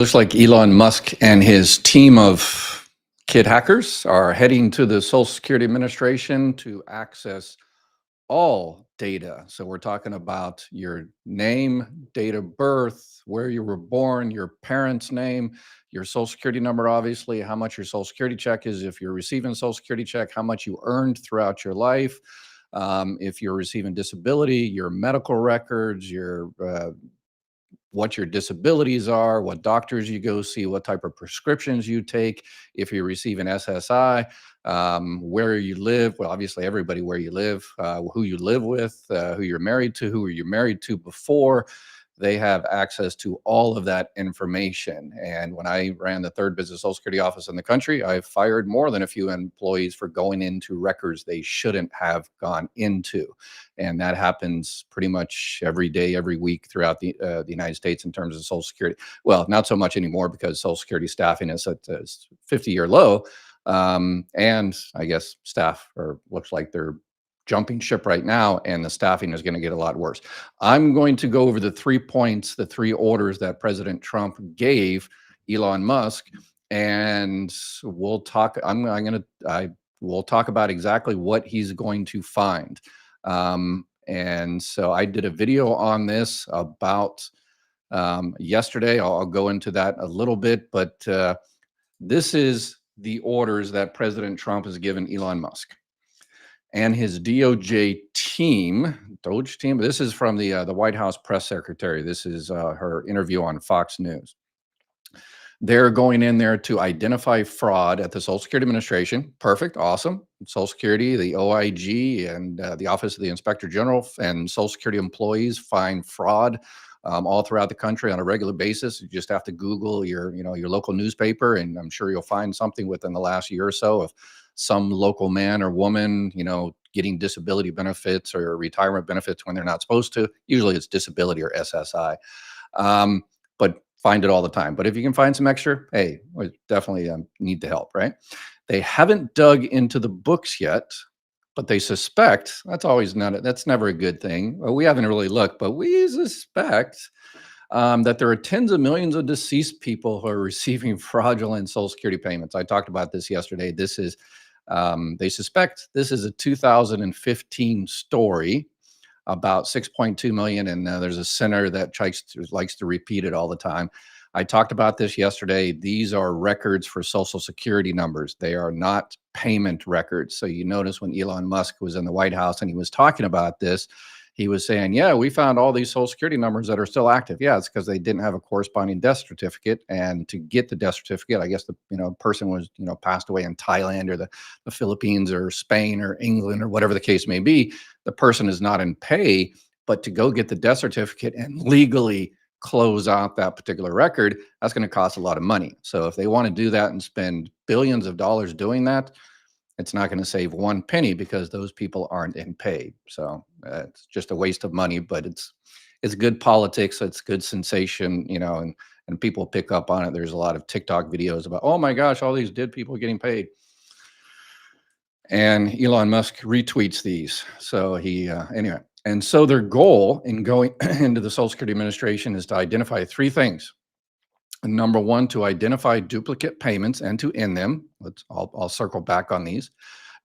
Looks like Elon Musk and his team of kid hackers are heading to the Social Security Administration to access all data. So we're talking about your name, date of birth, where you were born, your parents' name, your Social Security number, obviously, how much your Social Security check is, if you're receiving a Social Security check, how much you earned throughout your life, if you're receiving disability, your medical records, your what your disabilities are, what doctors you go see, what type of prescriptions you take, if you receive an SSI, where you live. Well, obviously, everybody where you live, who you live with, who you're married to, who you're married to before. They have access to all of that information. And when I ran the third business Social Security office in the country, I fired more than a few employees for going into records they shouldn't have gone into. And that happens pretty much every day, every week throughout the United States in terms of Social Security. Well, not so much anymore because Social Security staffing is at a 50-year low. And I guess looks like they're jumping ship right now, and the staffing is going to get a lot worse. I'm going to go over the 3 points, the 3 orders that President Trump gave Elon Musk, and we'll talk. We'll talk about exactly what he's going to find. And so I did a video on this about yesterday. I'll go into that a little bit, but this is the orders that President Trump has given Elon Musk and his DOGE team. This is from the White House press secretary. This is her interview on Fox News. They're going in there to identify fraud at the Social Security Administration. Perfect, awesome. Social Security, the OIG, and the Office of the Inspector General and Social Security employees find fraud all throughout the country on a regular basis. You just have to Google your local newspaper, and I'm sure you'll find something within the last year or so of some local man or woman, getting disability benefits or retirement benefits when they're not supposed to. Usually it's disability or SSI, but find it all the time. But if you can find some extra, hey, we definitely need the help, right? They haven't dug into the books yet, but they suspect. That's never a good thing. Well, we haven't really looked, but we suspect that there are tens of millions of deceased people who are receiving fraudulent Social Security payments. I talked about this yesterday. They suspect this is a 2015 story, about 6.2 million, and there's a senator that likes to repeat it all the time. I talked about this yesterday. These are records for Social Security numbers. They are not payment records. So you notice when Elon Musk was in the White House and he was talking about this, he was saying, yeah, we found all these Social Security numbers that are still active. Yeah, it's because they didn't have a corresponding death certificate. And to get the death certificate, I guess the person was passed away in Thailand or the Philippines or Spain or England or whatever the case may be. The person is not in pay, but to go get the death certificate and legally close out that particular record, that's going to cost a lot of money. So if they want to do that and spend billions of dollars doing that, it's not going to save one penny because those people aren't in pay. So it's just a waste of money, but it's good politics. It's good sensation, and people pick up on it. There's a lot of TikTok videos about, oh my gosh, all these dead people getting paid. And Elon Musk retweets these. So anyway. And so their goal in going into the Social Security Administration is to identify 3 things. Number 1, to identify duplicate payments and to end them. I'll circle back on these.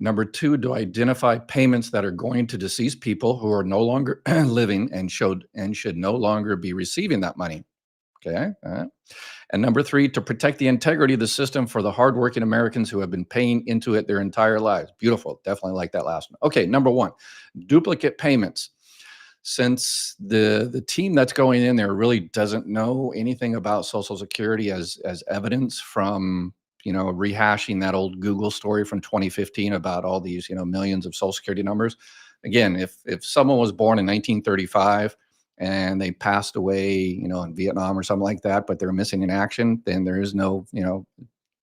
Number 2, to identify payments that are going to deceased people who are no longer living and should no longer be receiving that money. Okay. And number 3, to protect the integrity of the system for the hardworking Americans who have been paying into it their entire lives. Beautiful. Definitely like that last one. Okay. Number 1, duplicate payments. Since the team that's going in there really doesn't know anything about Social Security as evidence from, rehashing that old Google story from 2015 about all these, millions of Social Security numbers. Again, if someone was born in 1935 and they passed away, in Vietnam or something like that, but they're missing in action, then there is no,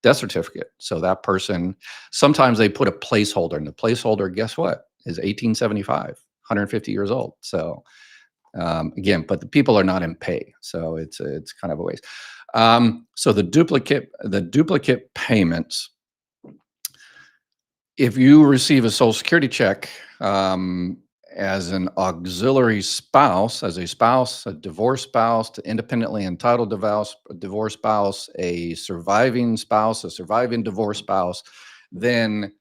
death certificate. So that person, sometimes they put a placeholder, and the placeholder, guess what, is 1875. 150 years old. So again, but the people are not in pay. So it's kind of a waste. So the duplicate payments, if you receive a Social Security check as an auxiliary spouse, as a spouse, a divorced spouse, to independently entitled divorced spouse, a surviving spouse, a surviving divorced spouse, then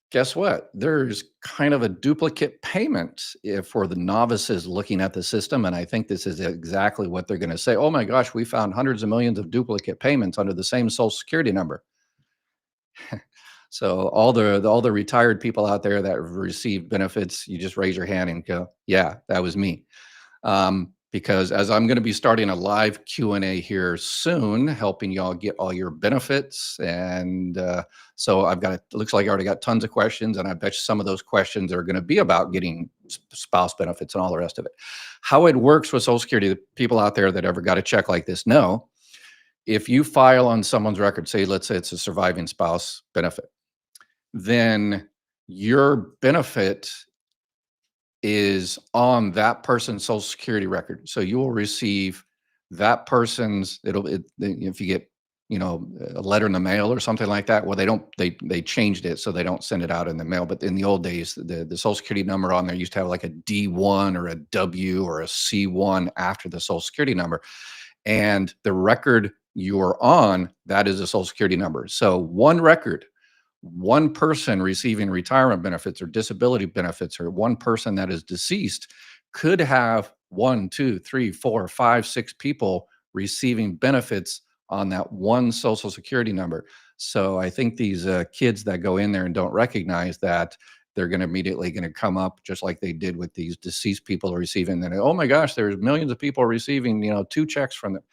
guess what? There's kind of a duplicate payment for the novices looking at the system. And I think this is exactly what they're going to say. Oh my gosh, we found hundreds of millions of duplicate payments under the same social security number. So all the retired people out there that receive benefits, you just raise your hand and go, yeah, that was me. Because as I'm going to be starting a live Q&A here soon, helping y'all get all your benefits. And so I've got, it looks like I already got tons of questions, and I bet you some of those questions are going to be about getting spouse benefits and all the rest of it. How it works with Social Security, the people out there that ever got a check like this know, if you file on someone's record, say, let's say it's a surviving spouse benefit, then your benefit is on that person's social security record. So you will receive that person's, if you get, a letter in the mail or something like that. Well, they changed it, so they don't send it out in the mail. But in the old days, the social security number on there used to have like a D1 or a W or a C1 after the social security number. And the record you're on, that is a social security number. So one record, one person receiving retirement benefits or disability benefits, or one person that is deceased, could have one, two, three, four, five, six people receiving benefits on that one social security number. So I think these kids that go in there and don't recognize that, they're going to immediately going to come up just like they did with these deceased people receiving. Then, oh my gosh, there's millions of people receiving, two checks from them,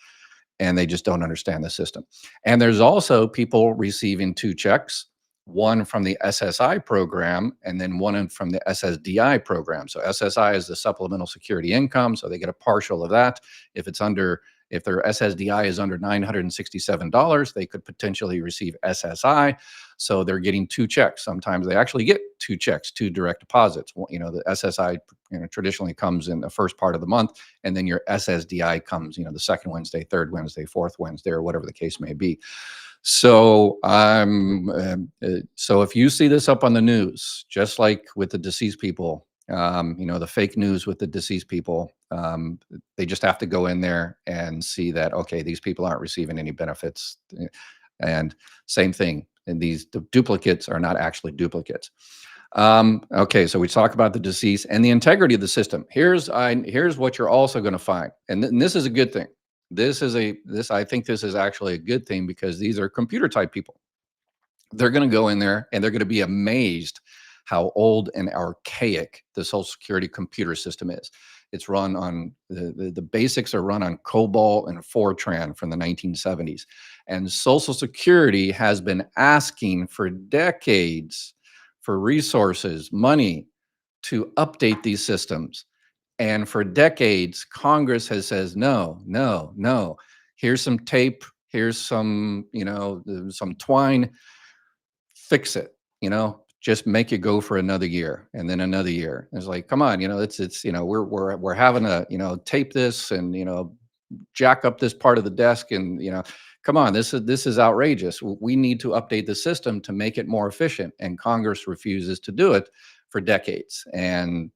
and they just don't understand the system. And there's also people receiving two checks, one from the SSI program and then one from the SSDI program. So SSI is the supplemental security income, so they get a partial of that. If their SSDI is under $967, they could potentially receive SSI. So they're getting two checks. Sometimes they actually get two checks, two direct deposits. The SSI, traditionally comes in the first part of the month, and then your SSDI comes, the second Wednesday, third Wednesday, fourth Wednesday, or whatever the case may be. So so if you see this up on the news, just like with the deceased people, the fake news with the deceased people, they just have to go in there and see that, okay, these people aren't receiving any benefits. And same thing, and these duplicates are not actually duplicates. Okay, so we talk about the deceased and the integrity of the system. Here's what you're also going to find, and this is a good thing. I think this is actually a good thing, because these are computer type people. They're going to go in there and they're going to be amazed how old and archaic the Social Security computer system is. It's run on the basics are run on COBOL and Fortran from the 1970s. And Social Security has been asking for decades for resources, money to update these systems. And for decades, Congress has says, no, no, no. Here's some tape. Here's some, some twine. Fix it. Just make it go for another year and then another year. It's like, come on, it's we're having to tape this and jack up this part of the desk, and come on, this is outrageous. We need to update the system to make it more efficient, and Congress refuses to do it for decades. And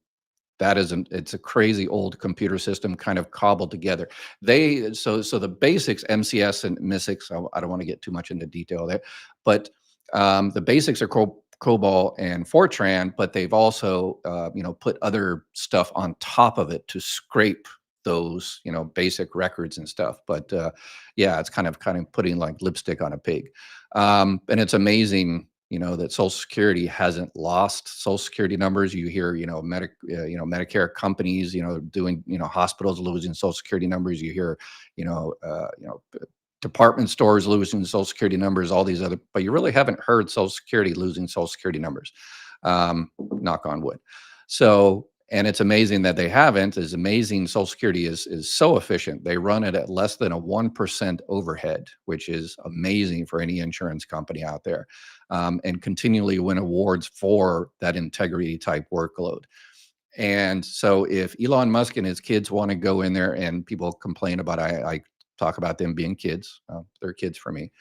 it's a crazy old computer system kind of cobbled together. So the basics, MCS and MISIX, I don't want to get too much into detail there, but the basics are COBOL and Fortran, but they've also put other stuff on top of it to scrape those basic records and stuff. But yeah, it's kind of putting like lipstick on a pig. And it's amazing that Social Security hasn't lost Social Security numbers. You hear, Medicare companies, doing, hospitals losing Social Security numbers. You hear, department stores losing Social Security numbers, all these other, but you really haven't heard Social Security losing Social Security numbers. Knock on wood. So, and it's amazing that they haven't. It's amazing Social Security is so efficient. They run it at less than a 1% overhead, which is amazing for any insurance company out there, and continually win awards for that integrity type workload. And so if Elon Musk and his kids want to go in there, and people complain about, I talk about them being kids, they're kids for me.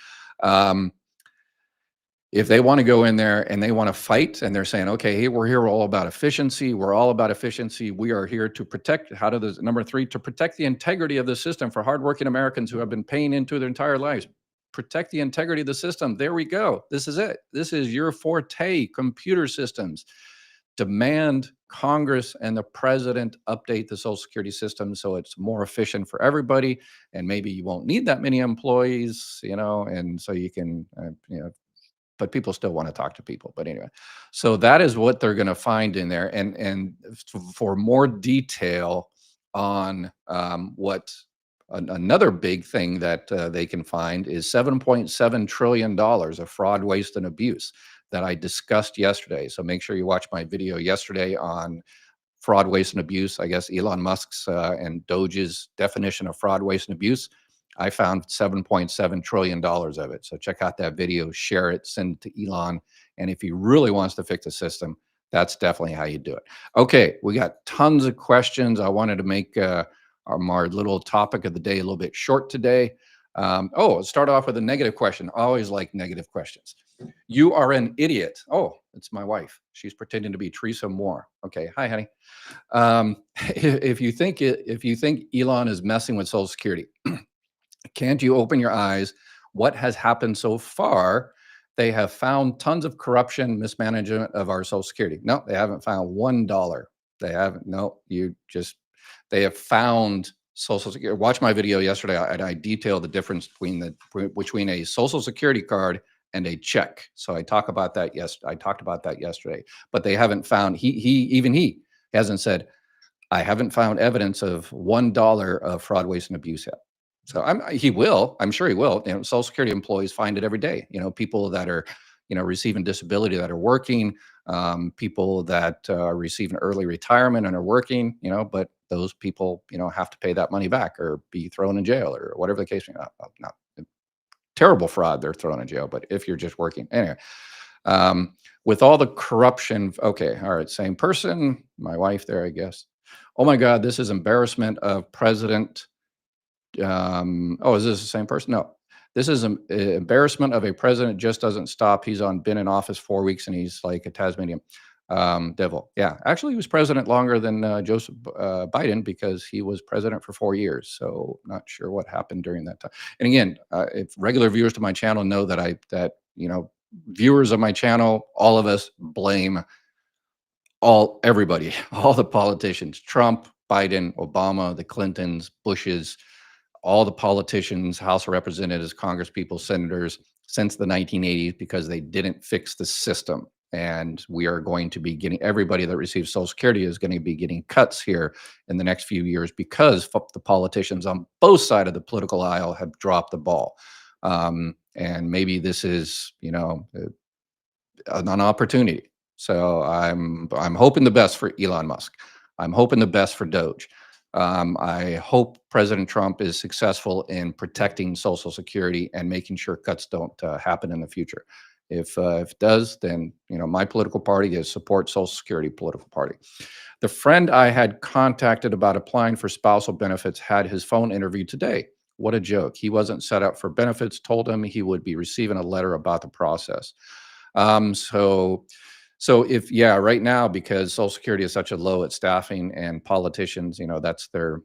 If they want to go in there and they want to fight and they're saying, okay, hey, we're here, we're all about efficiency. We're all about efficiency. We are here to protect, how to this, number three, to protect the integrity of the system for hardworking Americans who have been paying into their entire lives. Protect the integrity of the system. There we go. This is it. This is your forte, computer systems. Demand Congress and the president update the Social Security system so it's more efficient for everybody, and maybe you won't need that many employees, and so you can, but people still want to talk to people. But anyway, so that is what they're going to find in there. And for more detail on what another big thing that they can find is $7.7 trillion of fraud, waste, and abuse that I discussed yesterday. So make sure you watch my video yesterday on fraud, waste, and abuse. I guess Elon Musk's and DOGE's definition of fraud, waste, and abuse. I found $7.7 trillion of it. So check out that video, share it, send it to Elon. And if he really wants to fix the system, that's definitely how you do it. Okay, we got tons of questions. I wanted to make our little topic of the day a little bit short today. Let's start off with a negative question. I always like negative questions. You are an idiot. Oh, it's my wife. She's pretending to be Teresa Moore. Okay, hi, honey. If you think Elon is messing with Social Security, can't you open your eyes? What has happened so far? They have found tons of corruption, mismanagement of our Social Security. No, they haven't found $1. They haven't. No, they have found Social Security. Watch my video yesterday. I detailed the difference between a Social Security card and a check. So I talked about that yesterday. But they haven't found. He hasn't said, I haven't found evidence of $1 of fraud, waste, and abuse yet. So he will. I'm sure he will. Social Security employees find it every day. People that are, receiving disability that are working, people that are receiving early retirement and are working. But those people, have to pay that money back or be thrown in jail or whatever the case may be. Not terrible fraud, they're thrown in jail. But if you're just working, anyway, with all the corruption. Okay, all right, same person. My wife there, I guess. Oh my God, this is embarrassment of President. Is this the same person? No, this is an embarrassment of a president just doesn't stop. He's been in office 4 weeks and he's like a Tasmanian devil. Yeah, actually he was president longer than Joseph Biden because he was president for 4 years. So not sure what happened during that time. And again, if regular viewers to my channel know that viewers of my channel, all of us blame everybody, all the politicians, Trump, Biden, Obama, the Clintons, Bushes, all the politicians, House of Representatives, Congress people, senators since the 1980s because they didn't fix the system. And we are going to be getting, everybody that receives Social Security is going to be getting cuts here in the next few years because the politicians on both sides of the political aisle have dropped the ball. And maybe this is, an opportunity. So I'm hoping the best for Elon Musk. I'm hoping the best for DOGE. I hope President Trump is successful in protecting Social Security and making sure cuts don't happen in the future. If it does, then my political party is Support Social Security political party. The friend I had contacted about applying for spousal benefits had his phone interview today. What a joke. He wasn't set up for benefits, told him he would be receiving a letter about the process. So if, right now, because Social Security is such a low at staffing and politicians, that's their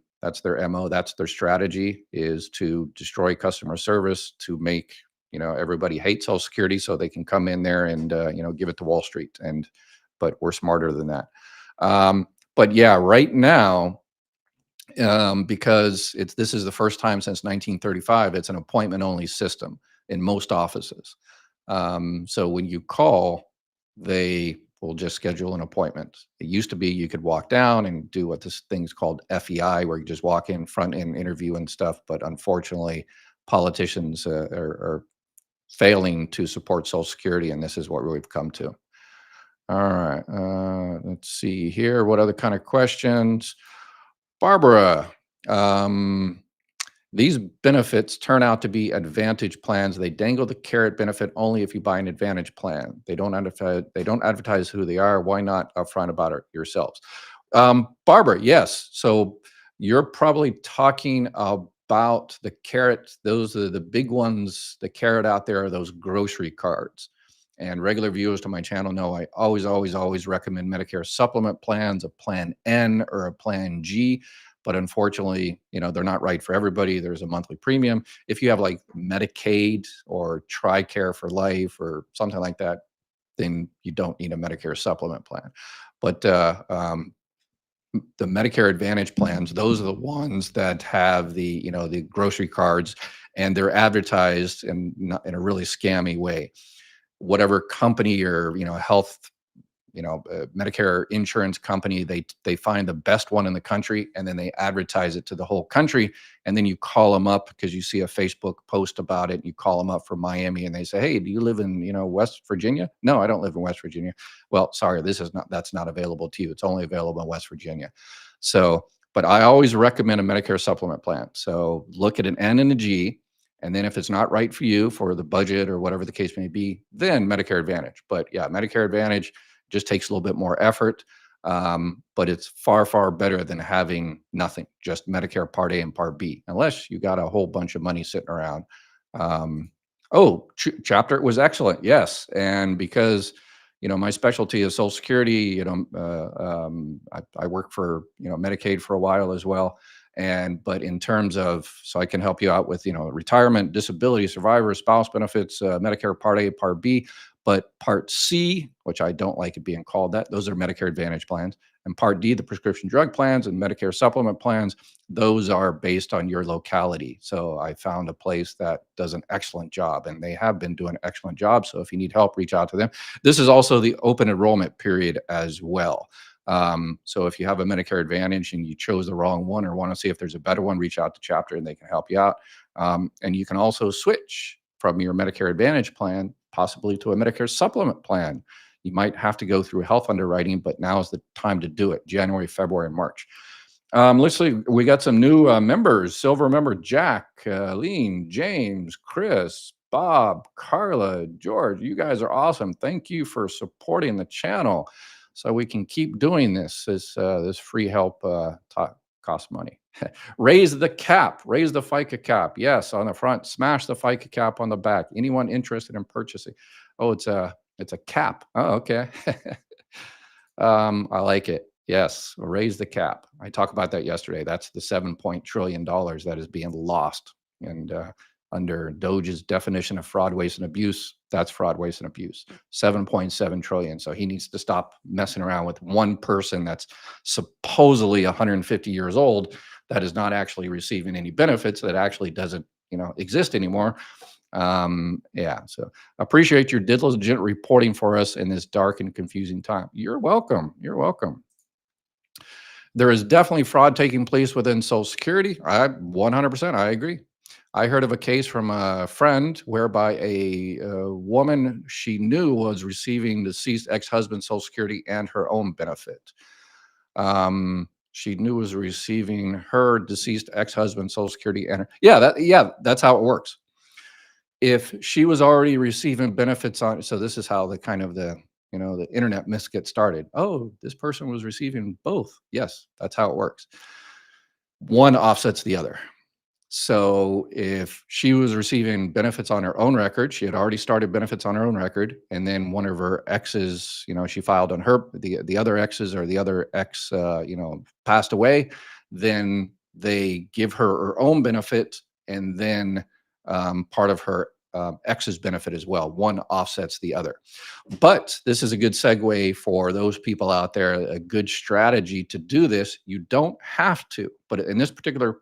MO, that's their strategy, is to destroy customer service, to make, everybody hate Social Security so they can come in there and, give it to Wall Street. But we're smarter than that. But right now, because this is the first time since 1935, it's an appointment only system in most offices. So when you call, they will just schedule an appointment. It used to be you could walk down and do what this thing's called FEI, where you just walk in front and interview and stuff. But unfortunately, politicians are failing to support Social Security, and this is what we've come to. All right, let's see here. What other kind of questions? Barbara, these benefits turn out to be Advantage plans. They dangle the carrot benefit only if you buy an Advantage plan. They don't advertise who they are. Why not upfront about it yourselves? Barbara, yes. So you're probably talking about the carrot. Those are the big ones. The carrot out there are those grocery cards. And regular viewers to my channel know I always recommend Medicare supplement plans, a Plan N or a Plan G. But unfortunately, they're not right for everybody. There's a monthly premium. If you have like Medicaid or TRICARE for life or something like that, then you don't need a Medicare supplement plan. But the Medicare Advantage plans, those are the ones that have the grocery cards, and they're advertised in a really scammy way. Whatever company or health Medicare insurance company, they find the best one in the country, and then they advertise it to the whole country. And then you call them up because you see a Facebook post about it. And you call them up from Miami, and they say, "Hey, do you live in West Virginia?" "No, I don't live in West Virginia." "Well, sorry, that's not available to you. It's only available in West Virginia." So, but I always recommend a Medicare supplement plan. So look at an N and a G. And then if it's not right for you for the budget or whatever the case may be, then Medicare Advantage. But yeah, Medicare Advantage just takes a little bit more effort, but it's far better than having nothing, just Medicare Part A and Part B, unless you got a whole bunch of money sitting around. Chapter was excellent, yes, and because my specialty is Social Security. I work for Medicaid for a while as well, but in terms of, so I can help you out with retirement, disability, survivor, spouse benefits, Medicare Part A, Part B. But Part C, which I don't like it being called that, those are Medicare Advantage plans. And Part D, the prescription drug plans and Medicare supplement plans, those are based on your locality. So I found a place that does an excellent job, and they have been doing an excellent job. So if you need help, reach out to them. This is also the open enrollment period as well. So if you have a Medicare Advantage and you chose the wrong one or want to see if there's a better one, reach out to Chapter and they can help you out. And you can also switch from your Medicare Advantage plan possibly to a Medicare supplement plan. You might have to go through health underwriting, but now is the time to do it, January, February, and March. Let's see, we got some new members. Silver member Jack, Lean, James, Chris, Bob, Carla, George. You guys are awesome. Thank you for supporting the channel so we can keep doing this. This free help costs money. Raise the cap, raise the FICA cap. Yes, on the front, smash the FICA cap on the back. Anyone interested in purchasing? Oh, it's a cap. Oh, okay. I like it. Yes, raise the cap. I talked about that yesterday. That's the $7 trillion that is being lost. And under DOGE's definition of fraud, waste, and abuse, that's fraud, waste, and abuse. 7.7 trillion. So he needs to stop messing around with one person that's supposedly 150 years old that is not actually receiving any benefits, that actually doesn't exist anymore. Yeah, so appreciate your diligent reporting for us in this dark and confusing time. You're welcome. You're welcome. There is definitely fraud taking place within Social Security. 100%, I agree. I heard of a case from a friend whereby a woman she knew was receiving deceased ex-husband's Social Security and her own benefit. She knew was receiving her deceased ex-husband's Social Security and that's how it works. If she was already receiving benefits on, so this is how the internet myths get started. Oh, this person was receiving both. Yes, that's how it works. One offsets the other. So if she was receiving benefits on her own record, she had already started benefits on her own record, and then one of her exes, she filed on her, the other exes or the other ex, passed away, then they give her own benefit, and then part of her ex's benefit as well. One offsets the other. But this is a good segue for those people out there, a good strategy to do this. You don't have to, but in this particular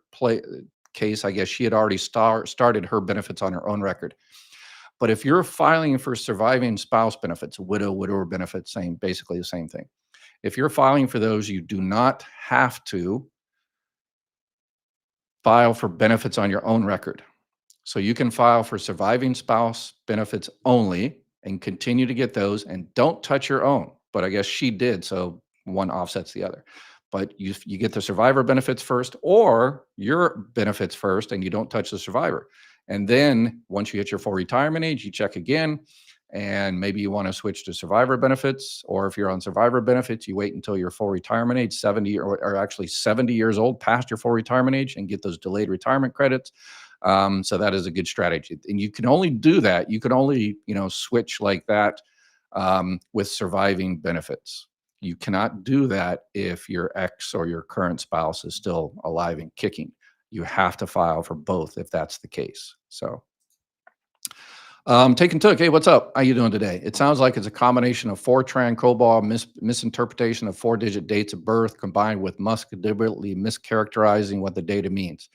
case, I guess she had already started her benefits on her own record. But if you're filing for surviving spouse benefits, widower benefits, basically the same thing. If you're filing for those, you do not have to file for benefits on your own record. So you can file for surviving spouse benefits only and continue to get those, and don't touch your own. But I guess she did, so one offsets the other. But you get the survivor benefits first, or your benefits first, and you don't touch the survivor. And then once you hit your full retirement age, you check again, and maybe you want to switch to survivor benefits, or if you're on survivor benefits, you wait until your full retirement age, 70 or actually 70 years old, past your full retirement age, and get those delayed retirement credits. So that is a good strategy. And you can only do that. You can only, switch like that with surviving benefits. You cannot do that if your ex or your current spouse is still alive and kicking. You have to file for both if that's the case. So, Take and Took. Hey, what's up? How you doing today? It sounds like it's a combination of Fortran, COBOL, misinterpretation of 4-digit dates of birth combined with Musk deliberately mischaracterizing what the data means.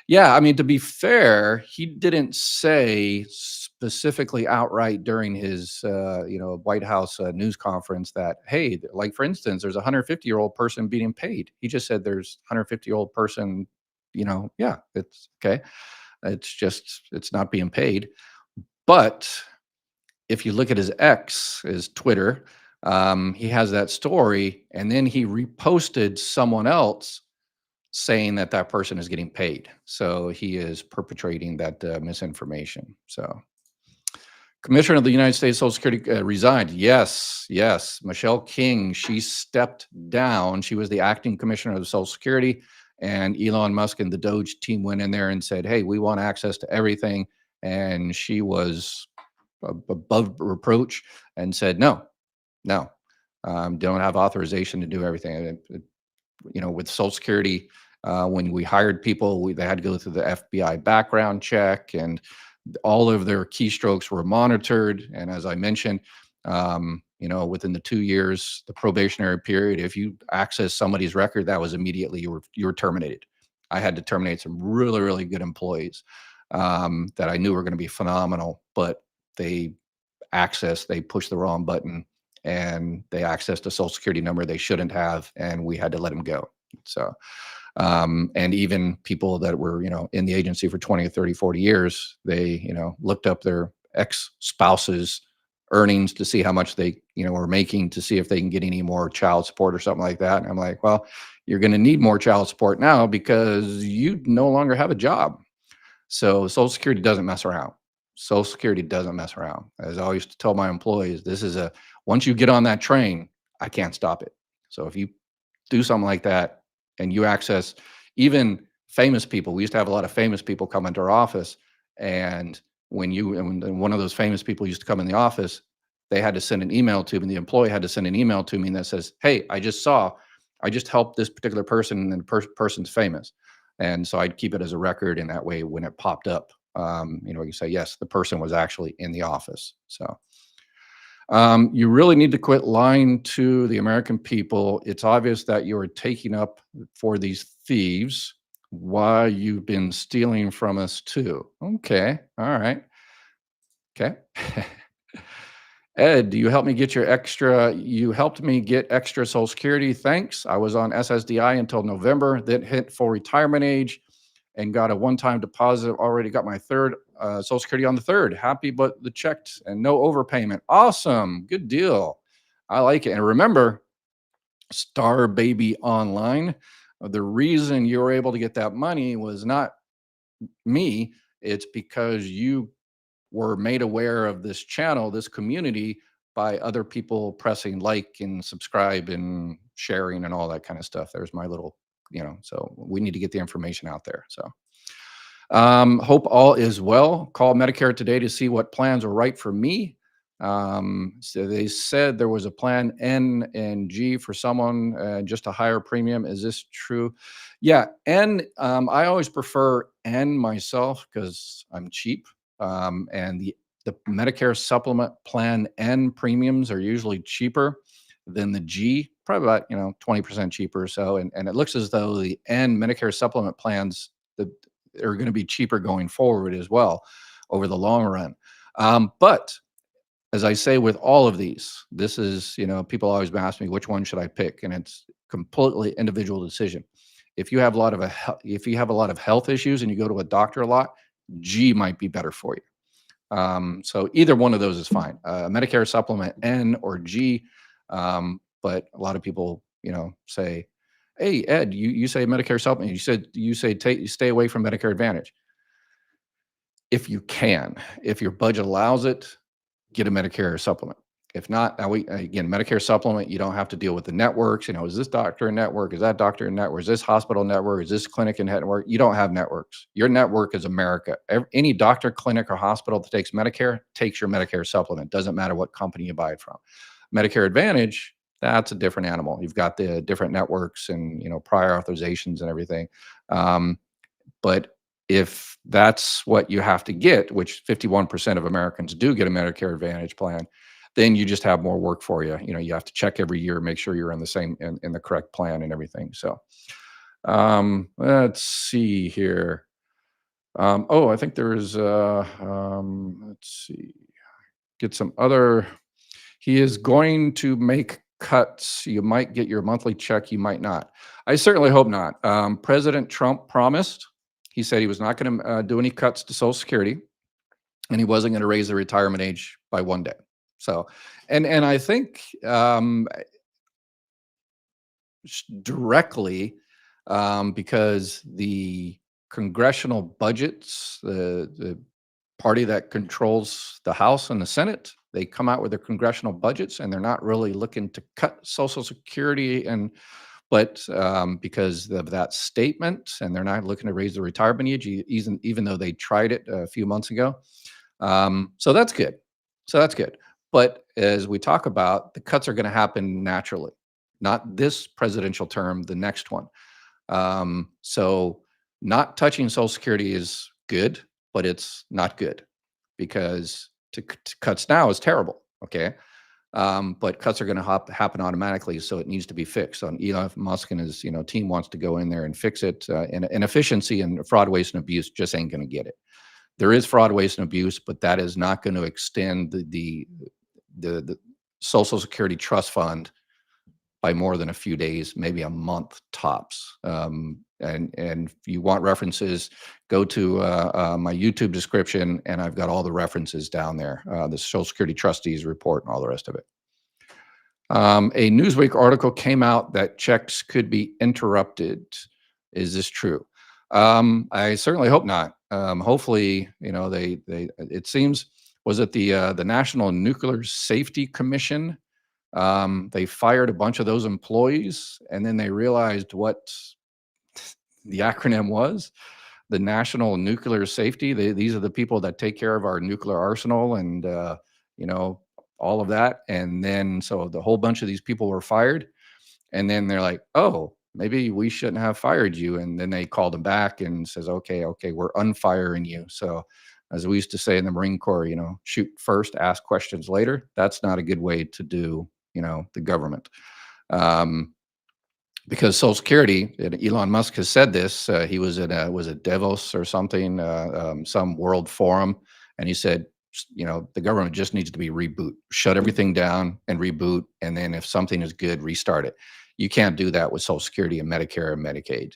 Yeah, I mean, to be fair, he didn't say specifically outright during his, White House news conference that, hey, like for instance, there's a 150-year-old person being paid. He just said there's 150-year-old person, yeah, it's okay. It's not being paid. But if you look at his X, his Twitter, he has that story, and then he reposted someone else saying that that person is getting paid. So he is perpetrating that misinformation. So, Commissioner of the United States Social Security resigned. Yes, yes. Michelle King, she stepped down. She was the acting commissioner of Social Security, and Elon Musk and the DOGE team went in there and said, hey, we want access to everything. And she was above reproach and said, no, no, don't have authorization to do everything. With Social Security, when we hired people, they had to go through the FBI background check, and all of their keystrokes were monitored. And as I mentioned, within the 2 years, the probationary period, if you access somebody's record, that was immediately you were terminated. I had to terminate some really, really good employees that I knew were going to be phenomenal, but they pushed the wrong button and they accessed a Social Security number they shouldn't have, and we had to let them go. So, and even people that were, in the agency for 20 or 30, 40 years, they, looked up their ex-spouse's earnings to see how much they, were making, to see if they can get any more child support or something like that. And I'm like, well, you're going to need more child support now because you no longer have a job. So Social Security doesn't mess around. Social Security doesn't mess around. As I always tell my employees, once you get on that train, I can't stop it. So if you do something like that and you access even famous people, we used to have a lot of famous people come into our office. And when one of those famous people used to come in the office, they had to send an email to me. The employee had to send an email to me that says, hey, I just helped this particular person, and the person's famous. And so I'd keep it as a record, and that way when it popped up, you say, yes, the person was actually in the office. So you really need to quit lying to the American people. It's obvious that you are taking up for these thieves. Why you've been stealing from us too. Okay. All right. Okay. Ed, you helped me get extra Social Security. Thanks. I was on SSDI until November, then hit full retirement age and got a one-time deposit. Already got my third Social Security on the 3rd. Happy, but the checked and no overpayment. Awesome. Good deal. I like it. And remember, Star Baby Online, the reason you were able to get that money was not me. It's because you were made aware of this channel, this community, by other people pressing like and subscribe and sharing and all that kind of stuff. There's my little, so we need to get the information out there. So hope all is well. Call Medicare today to see what plans are right for me. So they said there was a plan N and G for someone, just a higher premium. Is this true? Yeah. N, I always prefer N myself because I'm cheap. And the Medicare supplement plan N premiums are usually cheaper than the G, probably about 20% cheaper or so. And it looks as though the N Medicare supplement plans that are going to be cheaper going forward as well over the long run. But as I say with all of these, this is, people always ask me which one should I pick, and it's completely individual decision. If you have a lot of health issues and you go to a doctor a lot, G might be better for you. So either one of those is fine. Medicare supplement N or G. But a lot of people, say, hey, Ed, you say Medicare supplement. You say stay away from Medicare Advantage. If you can, if your budget allows it, get a Medicare supplement. If not, now again, Medicare supplement, you don't have to deal with the networks. Is this doctor in network? Is that doctor in network? Is this hospital network? Is this clinic in network? You don't have networks. Your network is America. Any doctor, clinic, or hospital that takes Medicare takes your Medicare supplement. Doesn't matter what company you buy it from. Medicare Advantage, that's a different animal. You've got the different networks and prior authorizations and everything. But if that's what you have to get, which 51% of Americans do get a Medicare Advantage plan, then you just have more work for you. You have to check every year, make sure you're in the same in the correct plan and everything. So let's see here. I think there's let's see, get some other. He is going to make cuts. You might get your monthly check, you might not. I certainly hope not. President Trump promised. He said he was not going to do any cuts to Social Security, and he wasn't going to raise the retirement age by 1 day. So, and I think directly because the congressional budgets, the party that controls the House and the Senate, they come out with their congressional budgets, and they're not really looking to cut Social Security, but because of that statement, and they're not looking to raise the retirement age, even though they tried it a few months ago. So that's good. But as we talk about, the cuts are going to happen naturally, not this presidential term, the next one. So not touching Social Security is good, but it's not good because to cuts now is terrible. Okay. But cuts are going to happen automatically, so it needs to be fixed. So Elon Musk and his team wants to go in there and fix it. And efficiency and fraud, waste, and abuse just ain't going to get it. There is fraud, waste, and abuse, but that is not going to extend the Social Security Trust Fund by more than a few days, maybe a month tops. And if you want references, go to my YouTube description, and I've got all the references down there, the Social Security Trustees report and all the rest of it. A Newsweek article came out that checks could be interrupted. Is this true? I certainly hope not. Hopefully, it seems, was it the National Nuclear Safety Commission? They fired a bunch of those employees, and then they realized what the acronym was. The National Nuclear Safety. These are the people that take care of our nuclear arsenal and, all of that. And then, so the whole bunch of these people were fired. And then they're like, oh, maybe we shouldn't have fired you. And then they called them back and says, okay, we're unfiring you. So as we used to say in the Marine Corps, shoot first, ask questions later. That's not a good way to do, the government. Because Social Security, and Elon Musk has said this, he was at was it Davos or something, some world forum, and he said, the government just needs to be reboot, shut everything down and reboot, and then if something is good, restart it. You can't do that with Social Security and Medicare and Medicaid.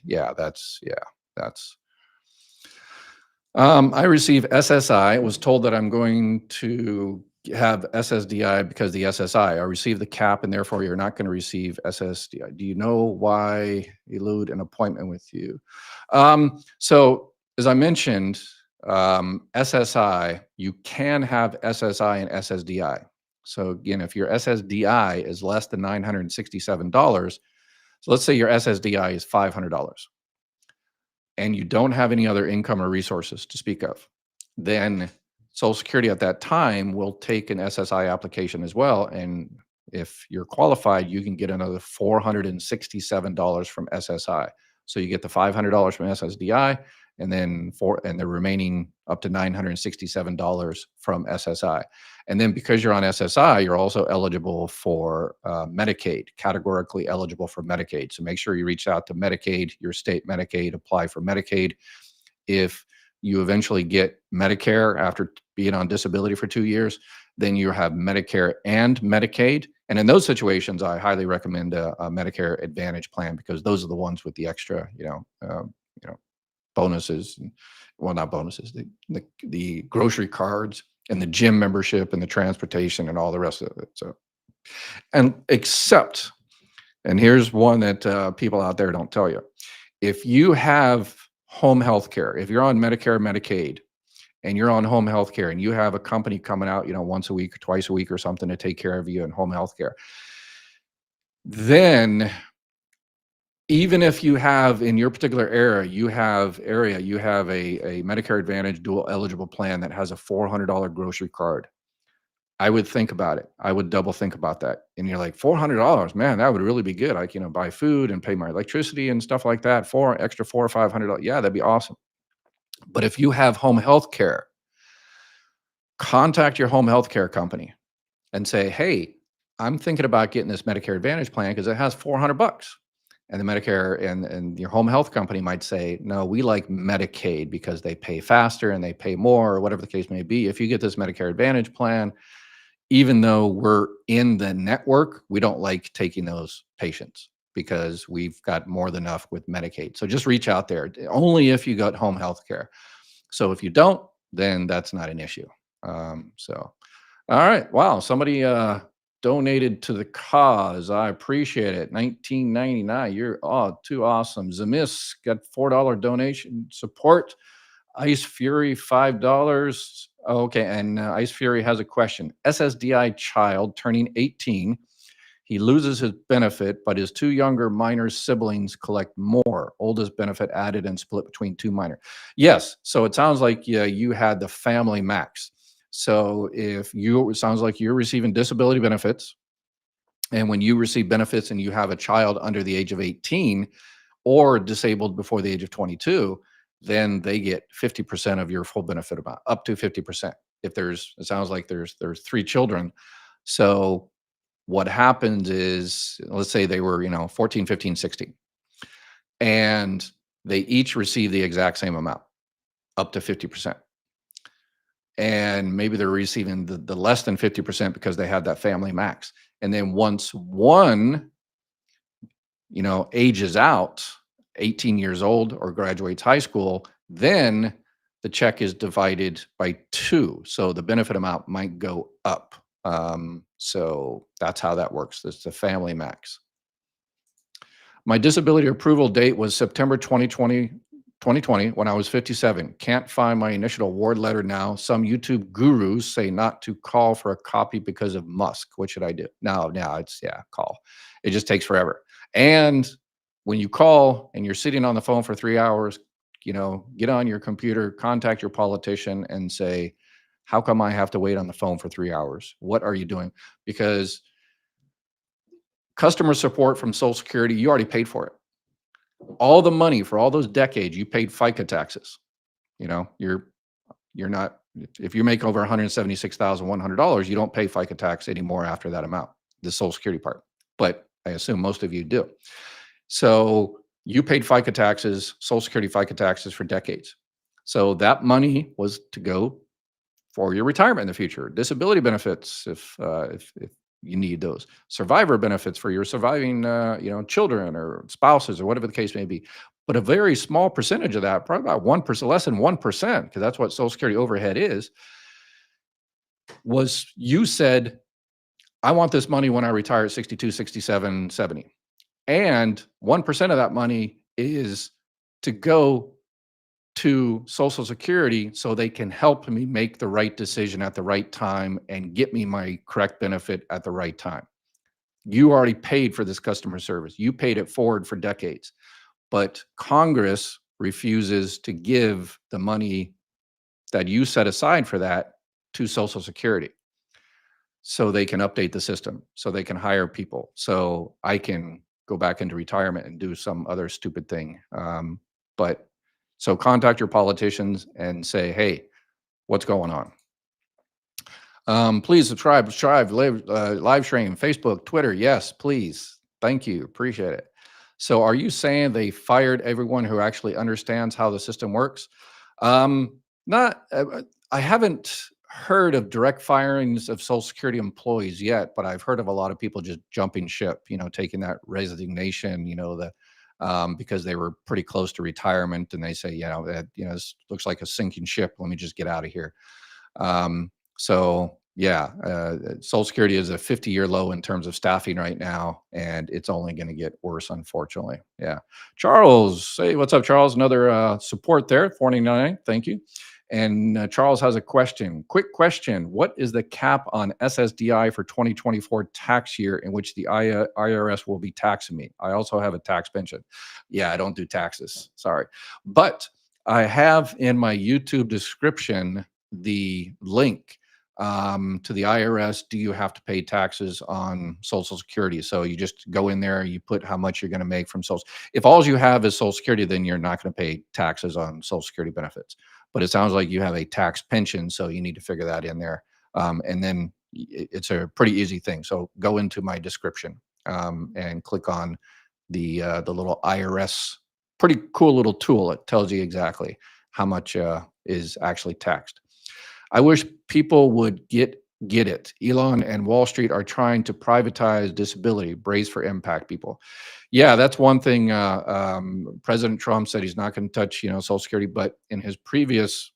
I receive SSI. I was told that I'm going to have SSDI because the SSI. I received the cap, and therefore you're not going to receive SSDI. Do you know why elude an appointment with you? So as I mentioned, SSI, you can have SSI and SSDI. So again, if your SSDI is less than $967, so let's say your SSDI is $500, and you don't have any other income or resources to speak of, then Social Security at that time will take an SSI application as well. And if you're qualified, you can get another $467 from SSI. So you get the $500 from SSDI, and then the remaining up to $967 from SSI. And then because you're on SSI, you're also eligible for Medicaid, categorically eligible for Medicaid. So make sure you reach out to Medicaid, your state Medicaid, apply for Medicaid. If you eventually get Medicare after being on disability for 2 years, then you have Medicare and Medicaid. And in those situations, I highly recommend a Medicare Advantage plan, because those are the ones with the extra, bonuses. Well, not bonuses, the grocery cards and the gym membership and the transportation and all the rest of it. So, and here's one that people out there don't tell you. If you have home health care, if you're on Medicare or Medicaid, and you're on home health care and you have a company coming out, once a week, twice a week or something to take care of you in home health care, then even if you have in your particular area, you have a Medicare Advantage dual eligible plan that has a $400 grocery card, I would think about it. I would double think about that. And you're like, $400, man, that would really be good. I can, buy food and pay my electricity and stuff like that. Four or $500. Yeah, that'd be awesome. But if you have home health care, contact your home health care company and say, hey, I'm thinking about getting this Medicare Advantage plan because it has $400. And the Medicare and your home health company might say, no, we like Medicaid because they pay faster and they pay more, or whatever the case may be. If you get this Medicare Advantage plan, even though we're in the network, we don't like taking those patients because we've got more than enough with Medicaid. So just reach out there only if you got home health care. So if you don't, then that's not an issue. So, all right. Wow. Somebody donated to the cause. I appreciate it. 1999. You're too awesome. Zemis got $4 donation support. Ice Fury, $5. Okay, and Ice Fury has a question. SSDI child turning 18. He loses his benefit, but his two younger minor siblings collect more. Oldest benefit added and split between two minor. Yes, so it sounds like you had the family max. So it sounds like you're receiving disability benefits, and when you receive benefits and you have a child under the age of 18 or disabled before the age of 22, then they get 50% of your full benefit amount, up to 50%. It sounds like there's three children. So what happens is, let's say they were, 14, 15, 16, and they each receive the exact same amount, up to 50%. And maybe they're receiving the less than 50% because they had that family max. And then once one, ages out, 18 years old or graduates high school, then the check is divided by 2. So the benefit amount might go up. So that's how that works. That's the family max. My disability approval date was September 2020 when I was 57. Can't find my initial award letter now. Some YouTube gurus say not to call for a copy because of Musk. What should I do? No, call. It just takes forever. And when you call and you're sitting on the phone for 3 hours, get on your computer, contact your politician and say, how come I have to wait on the phone for 3 hours? What are you doing? Because customer support from Social Security, you already paid for it. All the money for all those decades, you paid FICA taxes. You're not, if you make over $176,100, you don't pay FICA tax anymore after that amount, the Social Security part. But I assume most of you do. So you paid FICA taxes, Social Security FICA taxes for decades. So that money was to go for your retirement in the future, disability benefits if you need those, survivor benefits for your surviving children or spouses or whatever the case may be. But a very small percentage of that, probably about 1%, less than 1%, because that's what Social Security overhead is, was you said, I want this money when I retire at 62, 67, 70. And 1% of that money is to go to Social Security so they can help me make the right decision at the right time and get me my correct benefit at the right time. You already paid for this customer service. You paid it forward for decades. But Congress refuses to give the money that you set aside for that to Social Security so they can update the system, so they can hire people, so I can go back into retirement and do some other stupid thing. So contact your politicians and say, hey, what's going on? Please subscribe, live stream, Facebook, Twitter. Yes, please. Thank you. Appreciate it. So are you saying they fired everyone who actually understands how the system works? I haven't heard of direct firings of Social Security employees yet, but I've heard of a lot of people just jumping ship, taking that resignation, because they were pretty close to retirement, and they say, this looks like a sinking ship. Let me just get out of here. Social Security is a 50-year low in terms of staffing right now, and it's only going to get worse, unfortunately. Yeah. Charles, hey, what's up, Charles? Another support there, 499. Thank you. And Charles has a question. Quick question. What is the cap on SSDI for 2024 tax year in which the IRS will be taxing me? I also have a tax pension. Yeah, I don't do taxes. Sorry. But I have in my YouTube description the link to the IRS. Do you have to pay taxes on Social Security? So you just go in there, you put how much you're going to make from Social. If all you have is Social Security, then you're not going to pay taxes on Social Security benefits. But it sounds like you have a tax pension, so you need to figure that in there. And then it's a pretty easy thing. So go into my description and click on the little IRS. Pretty cool little tool. It tells you exactly how much is actually taxed. I wish people would get it. Elon and Wall Street are trying to privatize disability. Brace for impact, people. Yeah, that's one thing. President Trump said he's not going to touch, Social Security, but in his previous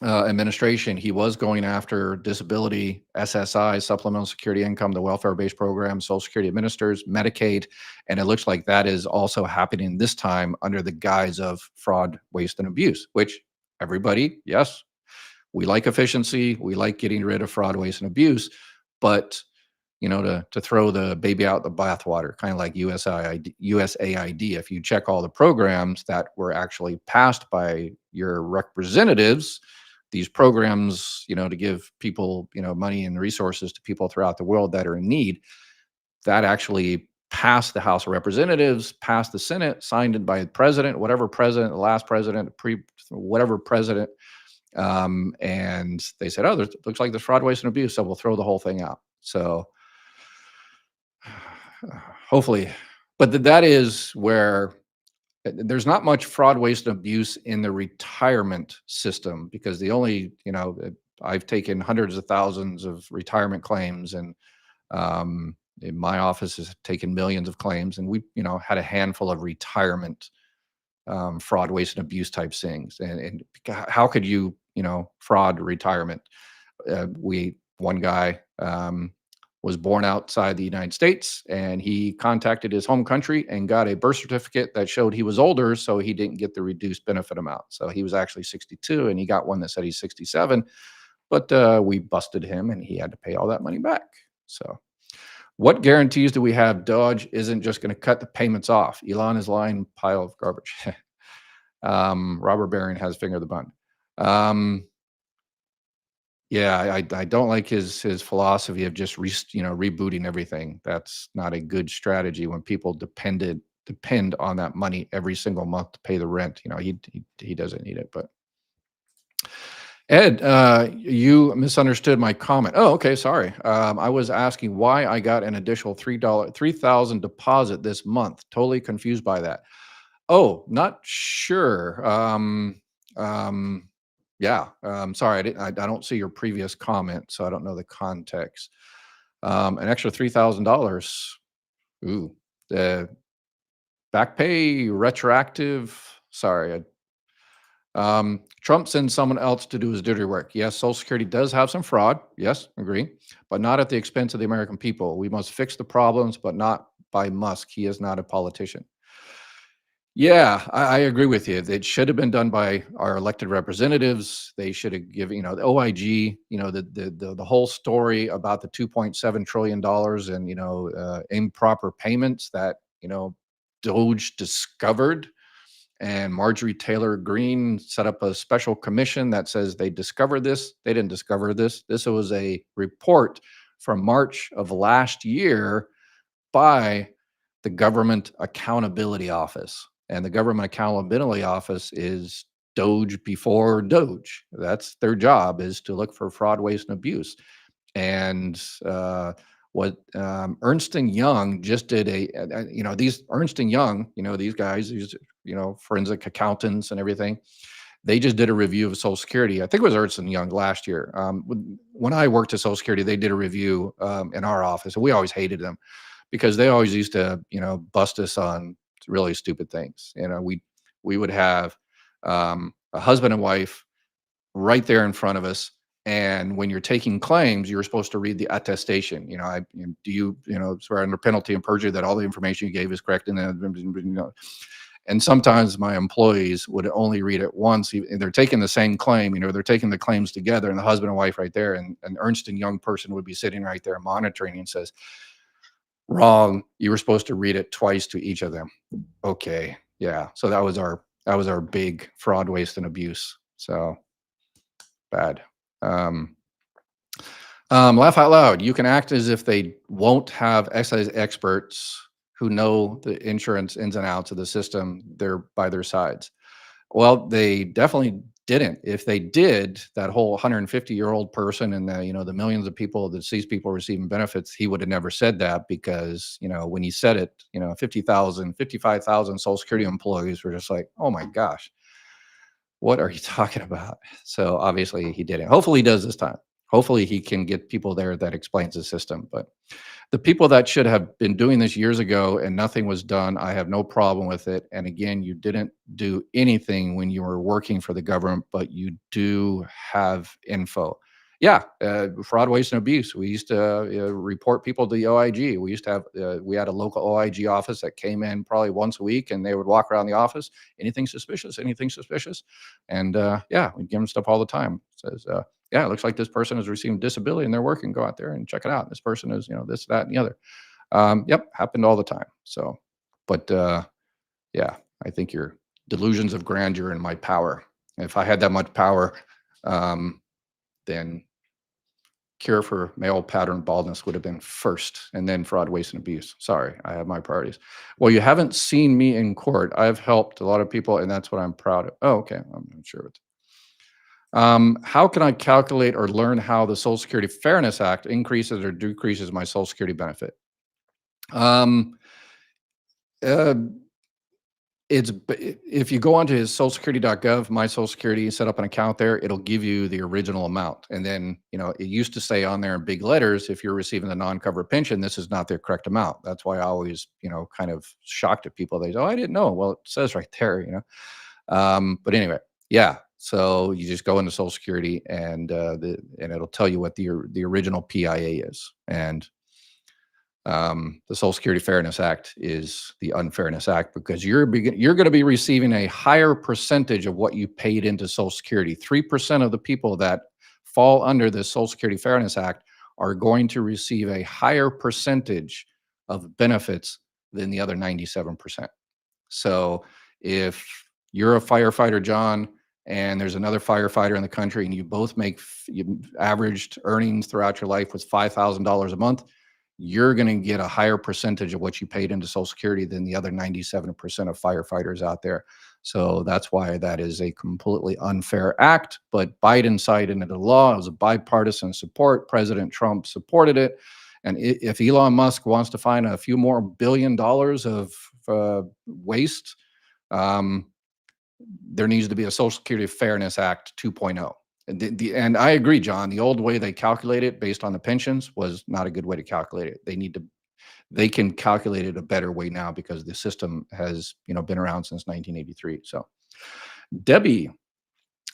administration, he was going after disability, SSI, supplemental security income, the welfare-based program, Social Security administers, Medicaid, and it looks like that is also happening this time under the guise of fraud, waste, and abuse. Which everybody, yes, we like efficiency, we like getting rid of fraud, waste, and abuse, but to throw the baby out the bathwater, kind of like USAID. If you check all the programs that were actually passed by your representatives, these programs, to give people, money and resources to people throughout the world that are in need, that actually passed the House of Representatives, passed the Senate, signed it by the president, whatever president, the last president, whatever president. And they said, oh, looks like there's fraud, waste, and abuse, so we'll throw the whole thing out. So hopefully, but that is where there's not much fraud, waste, and abuse in the retirement system, because the only, I've taken hundreds of thousands of retirement claims, and in my office has taken millions of claims, and we, had a handful of retirement fraud, waste, and abuse type things. And how could you, fraud retirement? One guy was born outside the United States, and he contacted his home country and got a birth certificate that showed he was older, so he didn't get the reduced benefit amount. So he was actually 62, and he got one that said he's 67, but we busted him, and he had to pay all that money back. So what guarantees do we have DOGE isn't just going to cut the payments off? Elon is lying, pile of garbage. Robert Baring has finger the bun. Yeah, I don't like his philosophy of just rebooting everything. That's not a good strategy when people depend on that money every single month to pay the rent. He doesn't need it. But Ed, you misunderstood my comment. Oh, okay, sorry. I was asking why I got an additional $3,000 deposit this month. Totally confused by that. Oh, not sure. Yeah, sorry, I don't see your previous comment, so I don't know the context. An extra $3,000. Ooh, the back pay retroactive. Sorry. Trump sends someone else to do his dirty work. Yes, Social Security does have some fraud. Yes, agree, but not at the expense of the American people. We must fix the problems, but not by Musk. He is not a politician. Yeah, I agree with you. It should have been done by our elected representatives. They should have given, the OIG, the whole story about the $2.7 trillion and, improper payments that, DOGE discovered. And Marjorie Taylor Greene set up a special commission that says they discovered this. They didn't discover this. This was a report from March of last year by the Government Accountability Office. And the Government Accountability Office is DOGE before DOGE. That's their job, is to look for fraud, waste, and abuse. And what Ernst & Young just did these Ernst & Young, these guys, these, forensic accountants and everything, they just did a review of Social Security. I think it was Ernst & Young last year. When I worked at Social Security, they did a review in our office, and we always hated them because they always used to, bust us on really stupid things. We would have a husband and wife right there in front of us. And when you're taking claims, you're supposed to read the attestation. Do you, swear under penalty of perjury that all the information you gave is correct? And then, And sometimes my employees would only read it once. And they're taking the same claim, they're taking the claims together, and the husband and wife right there, and an Ernst and Young person would be sitting right there monitoring and says, wrong. You were supposed to read it twice to each of them. Okay. Yeah. So that was our big fraud, waste, and abuse. So bad. Um, Laugh out loud. You can act as if they won't have excise experts who know the insurance ins and outs of the system. They're by their sides. Well, they definitely didn't. If they did, that whole 150-year-old person and the millions of people, the deceased people receiving benefits, he would have never said that, because, when he said it, 50,000, 55,000 Social Security employees were just like, oh my gosh, what are you talking about? So obviously he didn't. Hopefully he does this time. Hopefully he can get people there that explains the system. But the people that should have been doing this years ago and nothing was done, I have no problem with it. And again, you didn't do anything when you were working for the government, but you do have info. Yeah, fraud, waste, and abuse. We used to report people to the OIG. We used to have, we had a local OIG office that came in probably once a week, and they would walk around the office. Anything suspicious? Anything suspicious? And yeah, we'd give them stuff all the time. Says, yeah, it looks like this person is receiving disability and they're working. Go out there and check it out. This person is, this, that, and the other. Yep, happened all the time. So, but yeah, I think your delusions of grandeur and my power. If I had that much power, then cure for male pattern baldness would have been first, and then fraud, waste, and abuse. Sorry, I have my priorities. Well, you haven't seen me in court. I've helped a lot of people, and that's what I'm proud of. Oh, okay, I'm not sure. How can I calculate or learn how the Social Security Fairness Act increases or decreases my Social Security benefit? Um, uh, if you go onto his socialsecurity.gov, my Social Security, set up an account there, it'll give you the original amount. And then, it used to say on there in big letters, if you're receiving the non-covered pension, this is not the correct amount. That's why I always, kind of shocked at people. They say, oh, I didn't know. Well, it says right there. But anyway, yeah. So you just go into Social Security, and it'll tell you what the original PIA is. And the Social Security Fairness Act is the Unfairness Act, because you're going to be receiving a higher percentage of what you paid into Social Security. 3% of the people that fall under the Social Security Fairness Act are going to receive a higher percentage of benefits than the other 97%. So if you're a firefighter, John, and there's another firefighter in the country, and you both make you averaged earnings throughout your life was $5,000 a month, you're going to get a higher percentage of what you paid into Social Security than the other 97% of firefighters out there. So that's why that is a completely unfair act. But Biden signed into the law. It was a bipartisan support. President Trump supported it. And if Elon Musk wants to find a few more $1 billion of waste, there needs to be a Social Security Fairness Act 2.0. And I agree, John, the old way they calculate it based on the pensions was not a good way to calculate it. They can calculate it a better way now, because the system has, been around since 1983. So Debbie,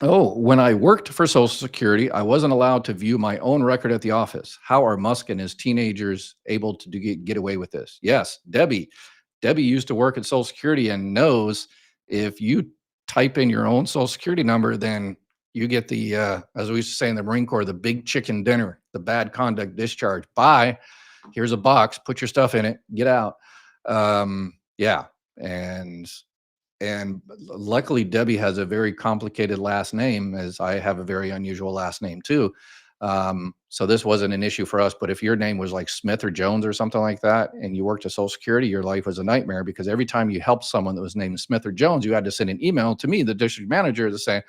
oh, when I worked for Social Security, I wasn't allowed to view my own record at the office. How are Musk and his teenagers able to get away with this? Yes, Debbie. Debbie used to work at Social Security and knows if you type in your own Social Security number, then you get the, as we used to say in the Marine Corps, the big chicken dinner, the bad conduct discharge. Bye. Here's a box. Put your stuff in it. Get out. Yeah. And luckily, Debbie has a very complicated last name, as I have a very unusual last name too. So this wasn't an issue for us. But if your name was like Smith or Jones or something like that, and you worked at Social Security, your life was a nightmare, because every time you helped someone that was named Smith or Jones, you had to send an email to me, the district manager, to say,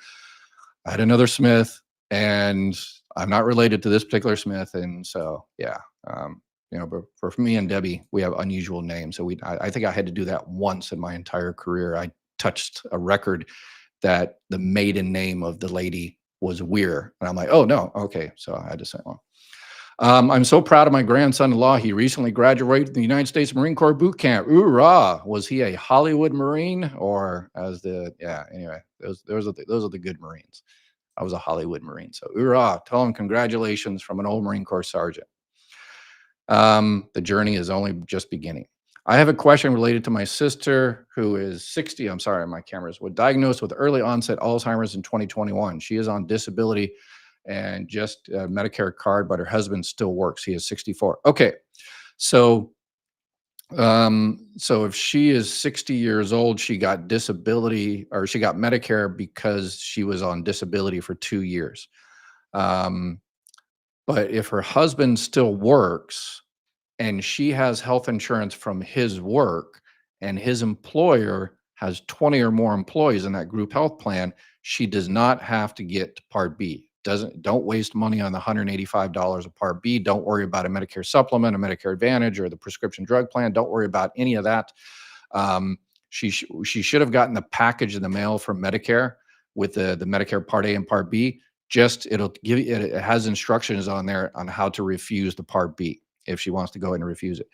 I had another Smith, and I'm not related to this particular Smith. And so, yeah, but for me and Debbie, we have unusual names. So I think I had to do that once in my entire career. I touched a record that the maiden name of the lady was Weir. And I'm like, oh, no. Okay. So I had to say, well, I'm so proud of my grandson-in-law. He recently graduated from the United States Marine Corps boot camp. Hoorah! Was he a Hollywood Marine, or anyway, those are the good Marines. I was a Hollywood Marine. So hoorah! Tell him congratulations from an old Marine Corps sergeant. The journey is only just beginning. I have a question related to my sister who is 60. I'm sorry, my cameras was diagnosed with early onset Alzheimer's in 2021. She is on disability and just a Medicare card, but her husband still works. He is 64. Okay. So, so if she is 60 years old, she got disability or she got Medicare because she was on disability for 2 years. Um, but if her husband still works, and she has health insurance from his work and his employer has 20 or more employees in that group health plan, she does not have to get Part B. Don't waste money on the $185 of Part B. Don't worry about a Medicare supplement, a Medicare Advantage, or the prescription drug plan. Don't worry about any of that. She should have gotten the package in the mail from Medicare with the Medicare Part A and Part B. Just it'll give you, it has instructions on there on how to refuse the Part B if she wants to go ahead and refuse it.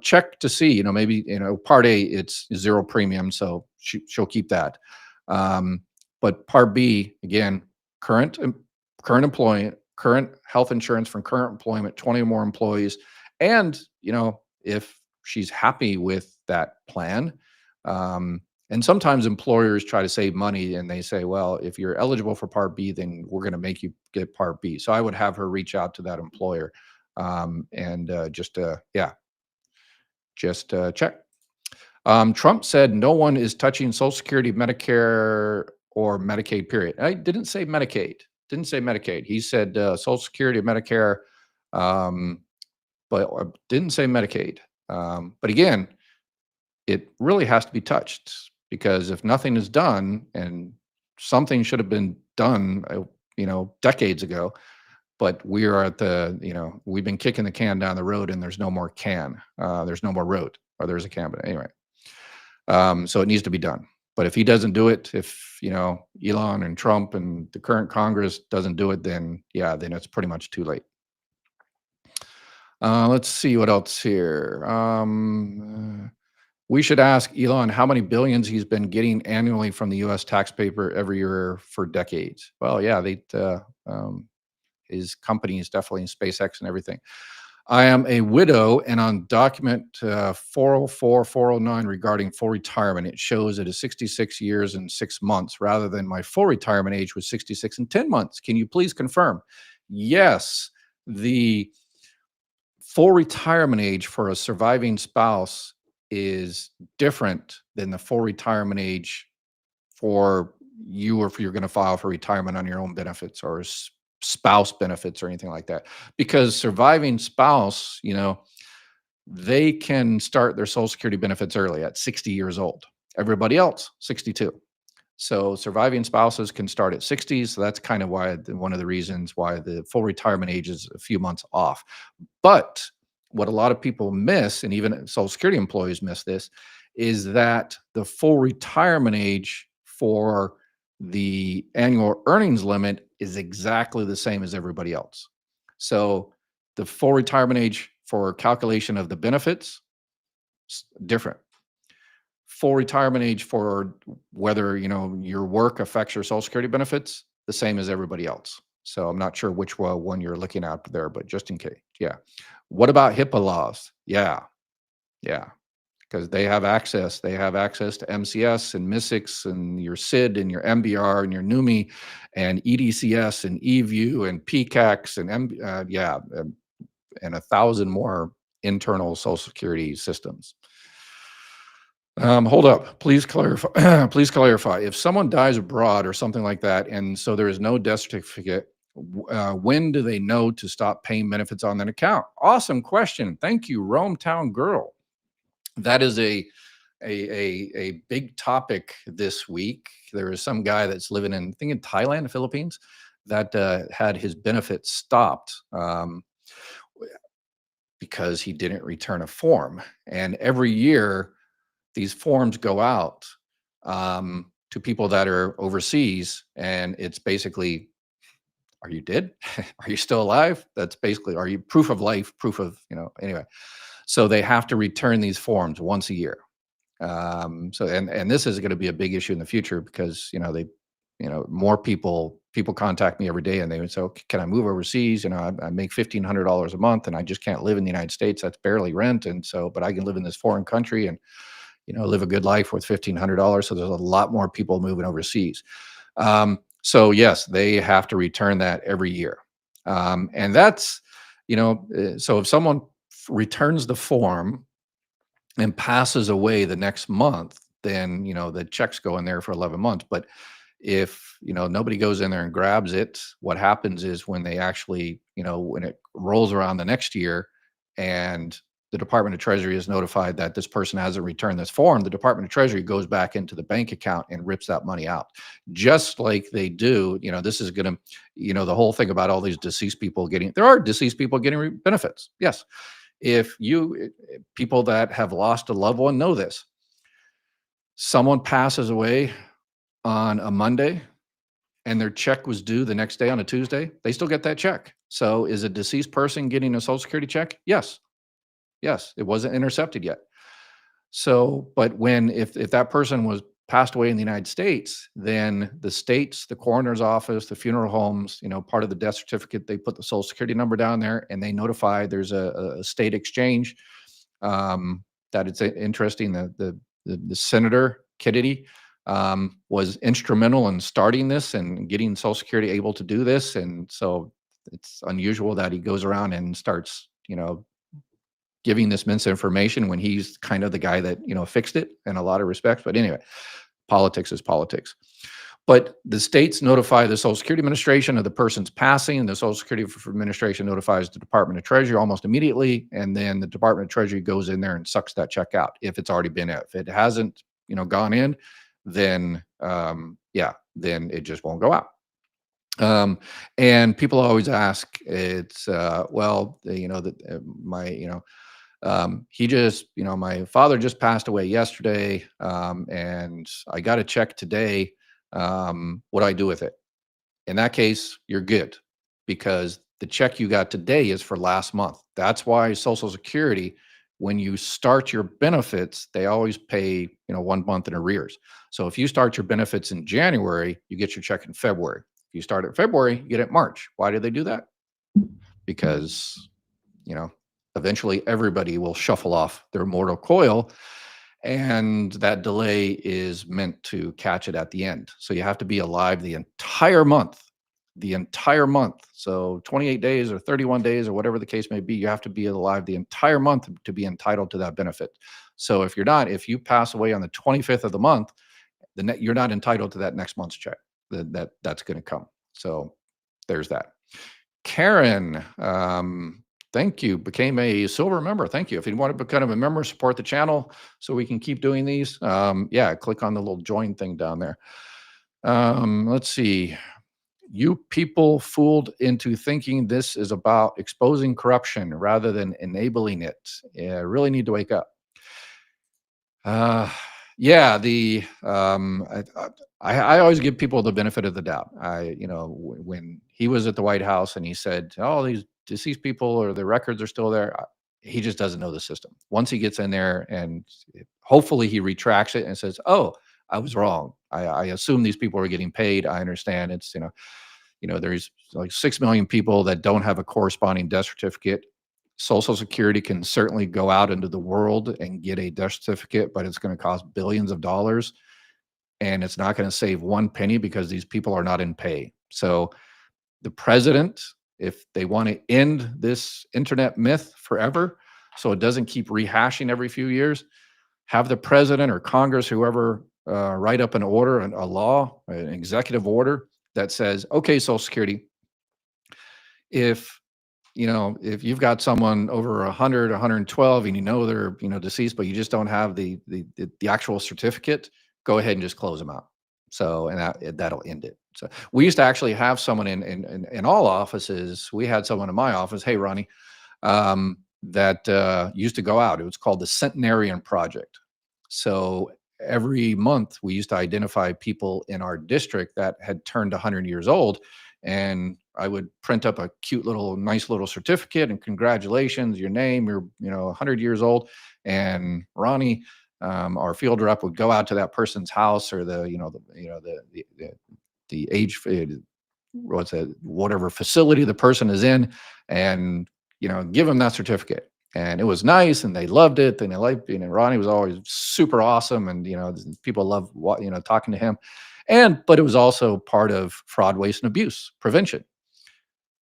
Check to see, maybe, Part A, it's zero premium, so she'll keep that. But Part B, again, current employment, current health insurance from current employment, 20 or more employees. And, if she's happy with that plan, and sometimes employers try to save money and they say, well, if you're eligible for Part B, then we're going to make you get Part B. So I would have her reach out to that employer and just check. Trump said no one is touching Social Security, Medicare, or Medicaid, period. I didn't say Medicaid. Didn't say Medicaid. He said Social Security, Medicare, but didn't say Medicaid. But again, it really has to be touched because if nothing is done, and something should have been done, decades ago, but we are at we've been kicking the can down the road and there's no more can. There's no more road, or there's a can, but anyway. So it needs to be done. But if he doesn't do it, if, Elon and Trump and the current Congress doesn't do it, then it's pretty much too late. Let's see what else here. We should ask Elon how many billions he's been getting annually from the U.S. taxpayer every year for decades. Well, yeah, his company is definitely in SpaceX and everything. I am a widow, and on document 404, 409 regarding full retirement, it shows it is 66 years and 6 months rather than my full retirement age was 66 and 10 months. Can you please confirm? Yes, the full retirement age for a surviving spouse is different than the full retirement age for you, or if you're going to file for retirement on your own benefits or spouse benefits or anything like that. Because surviving spouse, they can start their Social Security benefits early at 60 years old. Everybody else, 62. So surviving spouses can start at 60. So that's kind of why one of the reasons why the full retirement age is a few months off. But what a lot of people miss, and even Social Security employees miss this, is that the full retirement age for the annual earnings limit is exactly the same as everybody else. So the full retirement age for calculation of the benefits, different. Full retirement age for whether, your work affects your Social Security benefits, the same as everybody else. So I'm not sure which one you're looking at there, but just in case. Yeah. What about HIPAA laws? Yeah. Because they have access. They have access to MCS and MISIX and your SID and your MBR and your NUMI and EDCS and EView and PCAX and and 1,000 more internal Social Security systems. Hold up. Please clarify. Please clarify. If someone dies abroad or something like that, and so there is no death certificate, when do they know to stop paying benefits on that account? Awesome question. Thank you, Rome Town Girl. That is a big topic this week. There is some guy that's living in, I think, in Thailand, the Philippines, that had his benefits stopped because he didn't return a form. And every year, these forms go out to people that are overseas, and it's basically, are you dead? Are you still alive? That's basically, are you proof of life, proof of, anyway. So they have to return these forms once a year. So this is going to be a big issue in the future because, more people people contact me every day and they would say, "Okay, can I move overseas? I make $1,500 a month and I just can't live in the United States. That's barely rent. And so, but I can live in this foreign country and, live a good life with $1,500. So there's a lot more people moving overseas. So yes, they have to return that every year. And that's, so if someone returns the form and passes away the next month, then, the checks go in there for 11 months. But if, nobody goes in there and grabs it, what happens is when they actually, when it rolls around the next year and the Department of Treasury is notified that this person hasn't returned this form, the Department of Treasury goes back into the bank account and rips that money out. Just like they do, this is going to, the whole thing about all these deceased people there are deceased people getting benefits. Yes. If people that have lost a loved one know this, someone passes away on a Monday and their check was due the next day on a Tuesday, they still get that check. So is a deceased person getting a Social Security check? Yes. Yes. It wasn't intercepted yet. So, but if that person was passed away in the United States, then the states, the coroner's office, the funeral homes, part of the death certificate, they put the Social Security number down there and they notify there's a state exchange. That it's interesting that the Senator Kennedy was instrumental in starting this and getting Social Security able to do this. And so it's unusual that he goes around and starts, giving this misinformation when he's kind of the guy that, fixed it in a lot of respects. But anyway, politics is politics. But the states notify the Social Security Administration of the person's passing, and the Social Security Administration notifies the Department of Treasury almost immediately, and then the Department of Treasury goes in there and sucks that check out if it's already been in. If it hasn't, gone in, then then it just won't go out. And people always ask, it's he just, my father just passed away yesterday, and I got a check today. What do I do with it? In that case, you're good because the check you got today is for last month. That's why Social Security, when you start your benefits, they always pay, 1 month in arrears. So if you start your benefits in January, you get your check in February. If you start in February, you get it in March. Why do they do that? Because, you know, eventually everybody will shuffle off their mortal coil, and that delay is meant to catch it at the end. So you have to be alive the entire month. The entire month. So 28 days or 31 days or whatever the case may be, you have to be alive the entire month to be entitled to that benefit. So if you're not, if you pass away on the 25th of the month, you're not entitled to that next month's check. That's going to come. So there's that. Karen, thank you. Became a silver member. Thank you. If you want to become a member, support the channel so we can keep doing these. Yeah, click on the little join thing down there. Let's see. You people fooled into thinking this is about exposing corruption rather than enabling it. Yeah, really need to wake up. Yeah, I always give people the benefit of the doubt. When he was at the White House and he said, "Oh, these deceased people or the records are still there," he just doesn't know the system. Once he gets in there, and hopefully he retracts it and says, "Oh, I was wrong. I assume these people are getting paid. I understand it's there's like 6 million people that don't have a corresponding death certificate. Social Security can certainly go out into the world and get a death certificate, but it's going to cost billions of dollars, and it's not going to save one penny because these people are not in pay." So the president, if they want to end this internet myth forever, so it doesn't keep rehashing every few years, have the president or Congress, whoever, write up an order, a law, an executive order that says, okay, Social Security, if you've got someone over 100, 112, and they're deceased, but you just don't have the actual certificate, go ahead and just close them out. So, and that'll end it. So we used to actually have someone in all offices. We had someone in my office, hey Ronnie, that used to go out. It was called the Centenarian Project. So every month we used to identify people in our district that had turned 100 years old, and I would print up a cute little, nice little certificate and congratulations, your name, you're 100 years old. And Ronnie, our field rep, would go out to that person's house or the age what's it, whatever facility the person is in, and give them that certificate. And it was nice, and they loved it, and they liked, Ronnie was always super awesome, and people loved talking to him. But it was also part of fraud, waste, and abuse prevention,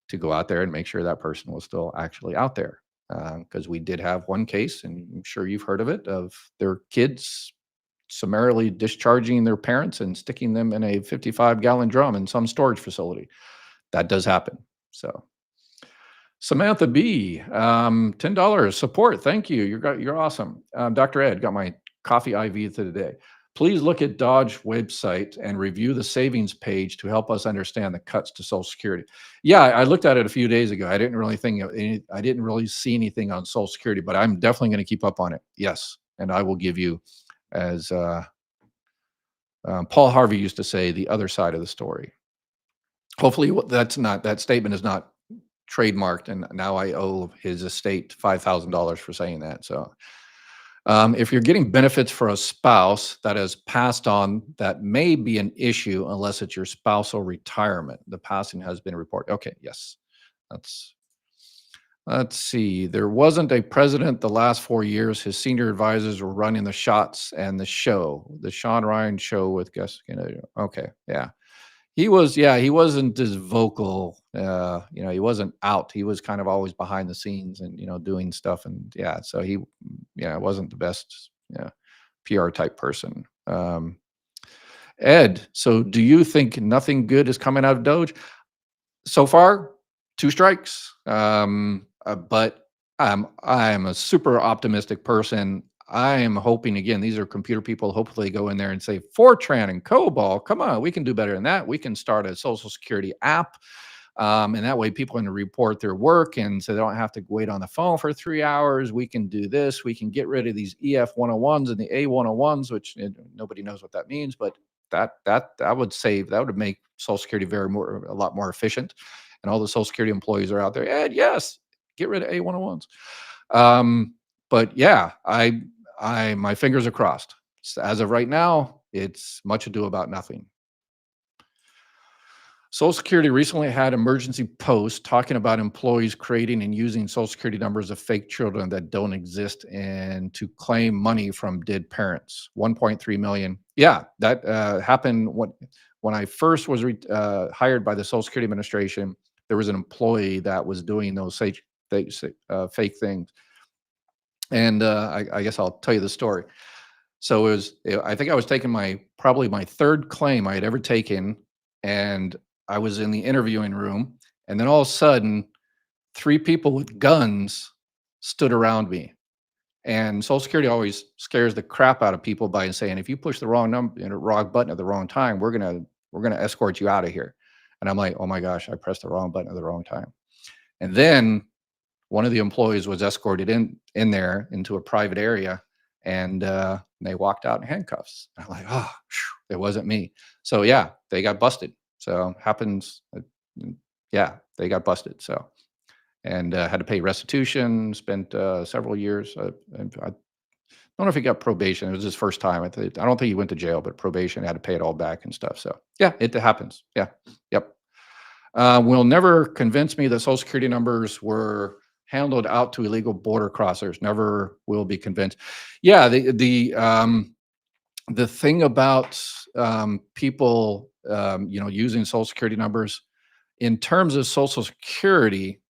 to go out there and make sure that person was still actually out there. Because we did have one case, and I'm sure you've heard of it, of their kids summarily discharging their parents and sticking them in a 55-gallon drum in some storage facility. That does happen. So, Samantha B, $10 support. Thank you. You're awesome. Dr. Ed, got my coffee IV today. Please look at DOGE website and review the savings page to help us understand the cuts to Social Security. Yeah, I looked at it a few days ago. I didn't really I didn't really see anything on Social Security, but I'm definitely going to keep up on it. Yes, and I will give you, as Paul Harvey used to say, the other side of the story. Hopefully, that statement is not trademarked, and now I owe his estate $5,000 for saying that. So, if you're getting benefits for a spouse that has passed on, that may be an issue unless it's your spousal retirement. The passing has been reported. Okay, yes, that's. Let's see. There wasn't a president the last 4 years. His senior advisors were running the shots and the show, the Sean Ryan show with guests. Okay, yeah. He wasn't as vocal. He wasn't out. He was kind of always behind the scenes and, doing stuff. And so he, wasn't the best, PR type person. Ed, so do you think nothing good is coming out of DOGE? So far, 2 strikes. But I'm a super optimistic person. I am hoping, again, these are computer people. Hopefully go in there and say, Fortran and COBOL, come on, we can do better than that. We can start a Social Security app. And that way people can report their work, and so they don't have to wait on the phone for 3 hours. We can do this. We can get rid of these EF 101s and the A 101s, which nobody knows what that means, but that would make Social Security a lot more efficient. And all the Social Security employees are out there. And yes, get rid of A 101s. But yeah, my fingers are crossed. As of right now, it's much ado about nothing. Social Security recently had emergency posts talking about employees creating and using Social Security numbers of fake children that don't exist, and to claim money from dead parents. 1.3 million. Yeah, that happened when I first was hired by the Social Security Administration. There was an employee that was doing those fake things. And I guess I'll tell you the story. So I think I was taking probably my 3rd claim I had ever taken, and I was in the interviewing room, and then all of a sudden, 3 people with guns stood around me. And Social Security always scares the crap out of people by saying, if you push the wrong wrong button at the wrong time, we're gonna escort you out of here. And I'm like, oh my gosh, I pressed the wrong button at the wrong time. And then one of the employees was escorted in there into a private area, and they walked out in handcuffs. I'm like, oh, it wasn't me. So yeah, they got busted. So happens. Yeah, they got busted. So, and had to pay restitution. Spent several years. And I don't know if he got probation. It was his first time. I don't think he went to jail, but probation, had to pay it all back and stuff. So yeah, it happens. Yeah, yep. Will never convince me that Social Security numbers were handled out to illegal border crossers. Never will be convinced. Yeah, the thing about people, using Social Security numbers in terms of Social Security,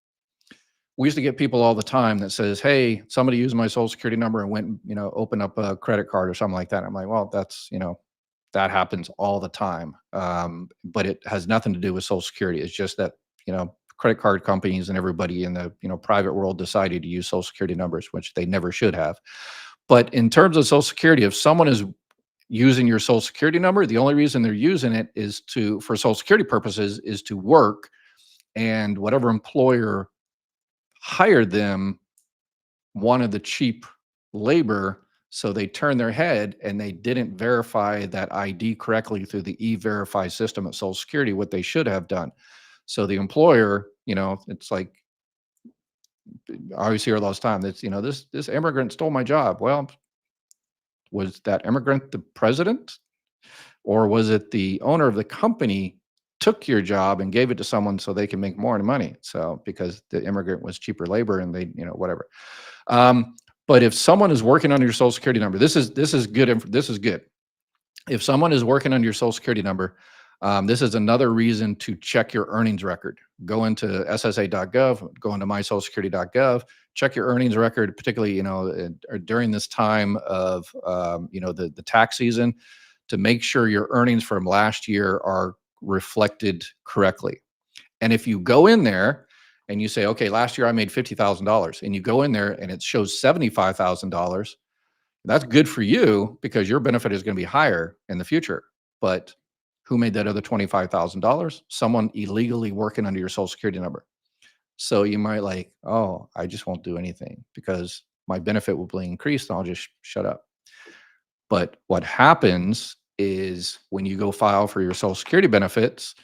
we used to get people all the time that says, "Hey, somebody used my Social Security number and went, open up a credit card or something like that." I'm like, well, that's, that happens all the time. But it has nothing to do with Social Security. It's just that, credit card companies and everybody in the, private world decided to use Social Security numbers, which they never should have. But in terms of Social Security, if someone is using your Social Security number, the only reason they're using it is for Social Security purposes, is to work, and whatever employer hired them wanted the cheap labor. So they turned their head and they didn't verify that ID correctly through the e-verify system at Social Security, what they should have done. So the employer, it's like, I always hear all the time that, this immigrant stole my job. Well, was that immigrant the president, or was it the owner of the company took your job and gave it to someone so they can make more money. So because the immigrant was cheaper labor and they, whatever. Um, but if someone is working under your social security number, this is good. This is good. If someone is working under your social security number, this is another reason to check your earnings record. Go into SSA.gov, go into mysocialsecurity.gov, check your earnings record, particularly during this time of the tax season, to make sure your earnings from last year are reflected correctly. And if you go in there and you say, okay, last year I made $50,000, and you go in there and it shows $75,000, that's good for you because your benefit is going to be higher in the future. But who made that other $25,000? Someone illegally working under your social security number. So you might like, oh, I just won't do anything because my benefit will be increased and I'll just shut up. But what happens is when you go file for your social security benefits,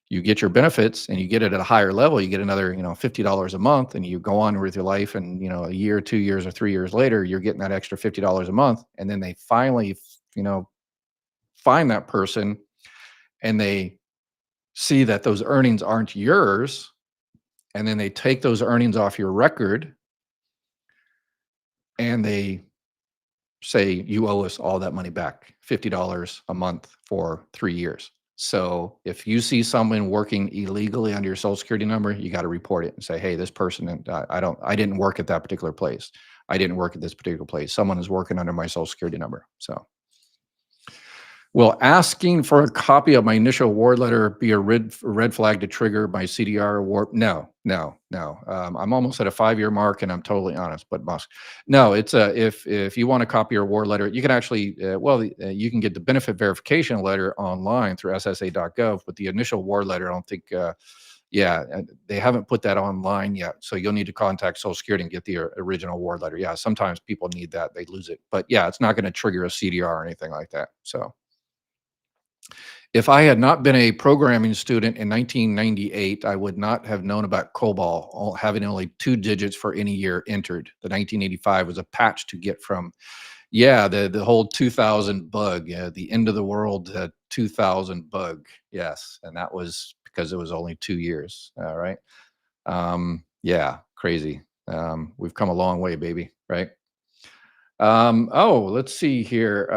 you get your benefits and you get it at a higher level, you get another, $50 a month, and you go on with your life, and a year, 2 years, or 3 years later, you're getting that extra $50 a month. And then they finally, find that person, and they see that those earnings aren't yours, and then they take those earnings off your record, and they say, you owe us all that money back, $50 a month for 3 years. So if you see someone working illegally under your social security number, you got to report it and say, hey, this person, I didn't work at that particular place. I didn't work at this particular place. Someone is working under my social security number. So, will asking for a copy of my initial award letter be a red flag to trigger my CDR award? No, no, no. I'm almost at a 5-year mark, and I'm totally honest. But Musk, no. It's if you want a copy of your award letter, you can actually you can get the benefit verification letter online through SSA.gov. But the initial award letter, I don't think. They haven't put that online yet. So you'll need to contact Social Security and get the original award letter. Yeah, sometimes people need that; they lose it. But yeah, it's not going to trigger a CDR or anything like that. So. If I had not been a programming student in 1998, I would not have known about COBOL, having only 2 digits for any year entered. The 1985 was a patch to get from, the whole 2000 bug, the end of the world 2000 bug. Yes, and that was because it was only 2 years. All right. Crazy. We've come a long way, baby. Right. Let's see here.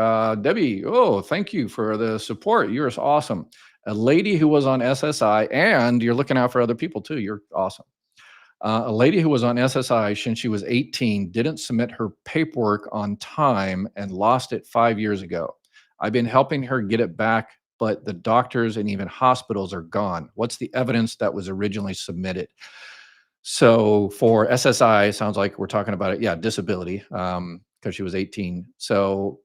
Debbie, thank you for the support. You're awesome. A lady who was on SSI, and you're looking out for other people too. You're awesome. A lady who was on SSI since she was 18 didn't submit her paperwork on time and lost it 5 years ago. I've been helping her get it back, but the doctors and even hospitals are gone. What's the evidence that was originally submitted? So for SSI, sounds like we're talking about it. Yeah, disability, because she was 18. So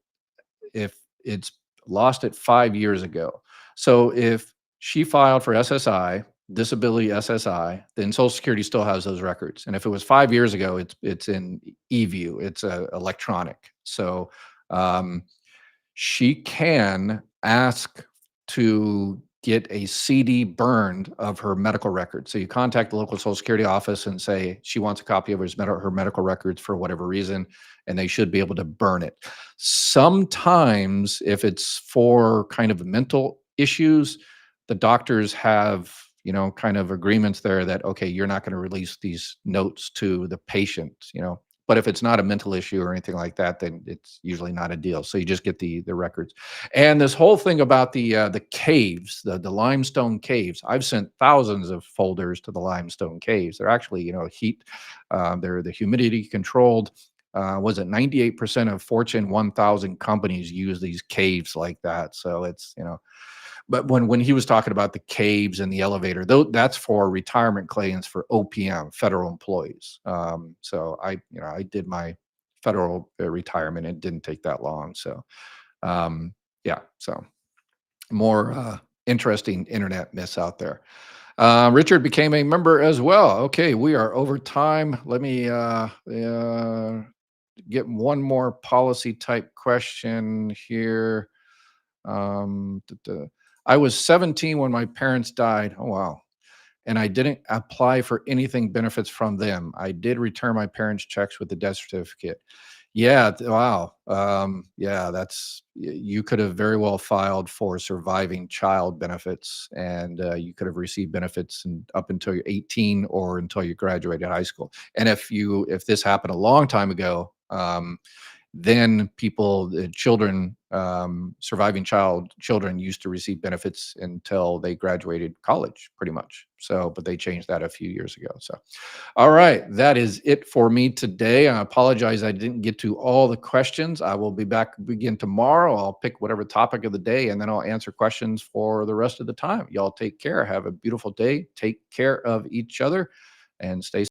if it's lost it 5 years ago, so if she filed for SSI, disability SSI, then Social Security still has those records. And if it was 5 years ago, it's in eView, it's electronic. So she can ask to get a CD burned of her medical records. So you contact the local Social Security office and say she wants a copy of her medical records for whatever reason, and they should be able to burn it. Sometimes, if it's for kind of mental issues, the doctors have kind of agreements there that, okay, you're not going to release these notes to the patient, But if it's not a mental issue or anything like that, then it's usually not a deal. So you just get the records. And this whole thing about the caves, the limestone caves, I've sent thousands of folders to the limestone caves. They're actually, heat, they're the humidity controlled. Was it 98% of Fortune 1000 companies use these caves like that? So it's, but when he was talking about the caves and the elevator, that's for retirement claims for OPM, federal employees. So I did my federal retirement. It didn't take that long. So so more interesting internet myths out there. Richard became a member as well. Okay, we are over time. Let me get one more policy type question here. I was 17 when my parents died. Oh, wow. And I didn't apply for anything benefits from them. I did return my parents' checks with the death certificate. Yeah, wow. Yeah, you could have very well filed for surviving child benefits, and you could have received benefits up until you're 18 or until you graduated high school. And if this happened a long time ago, then the children, surviving children used to receive benefits until they graduated college, pretty much. So, but they changed that a few years ago. So, all right, that is it for me today. I apologize I didn't get to all the questions. I will be back again tomorrow. I'll pick whatever topic of the day, and then I'll answer questions for the rest of the time. Y'all take care. Have a beautiful day. Take care of each other and stay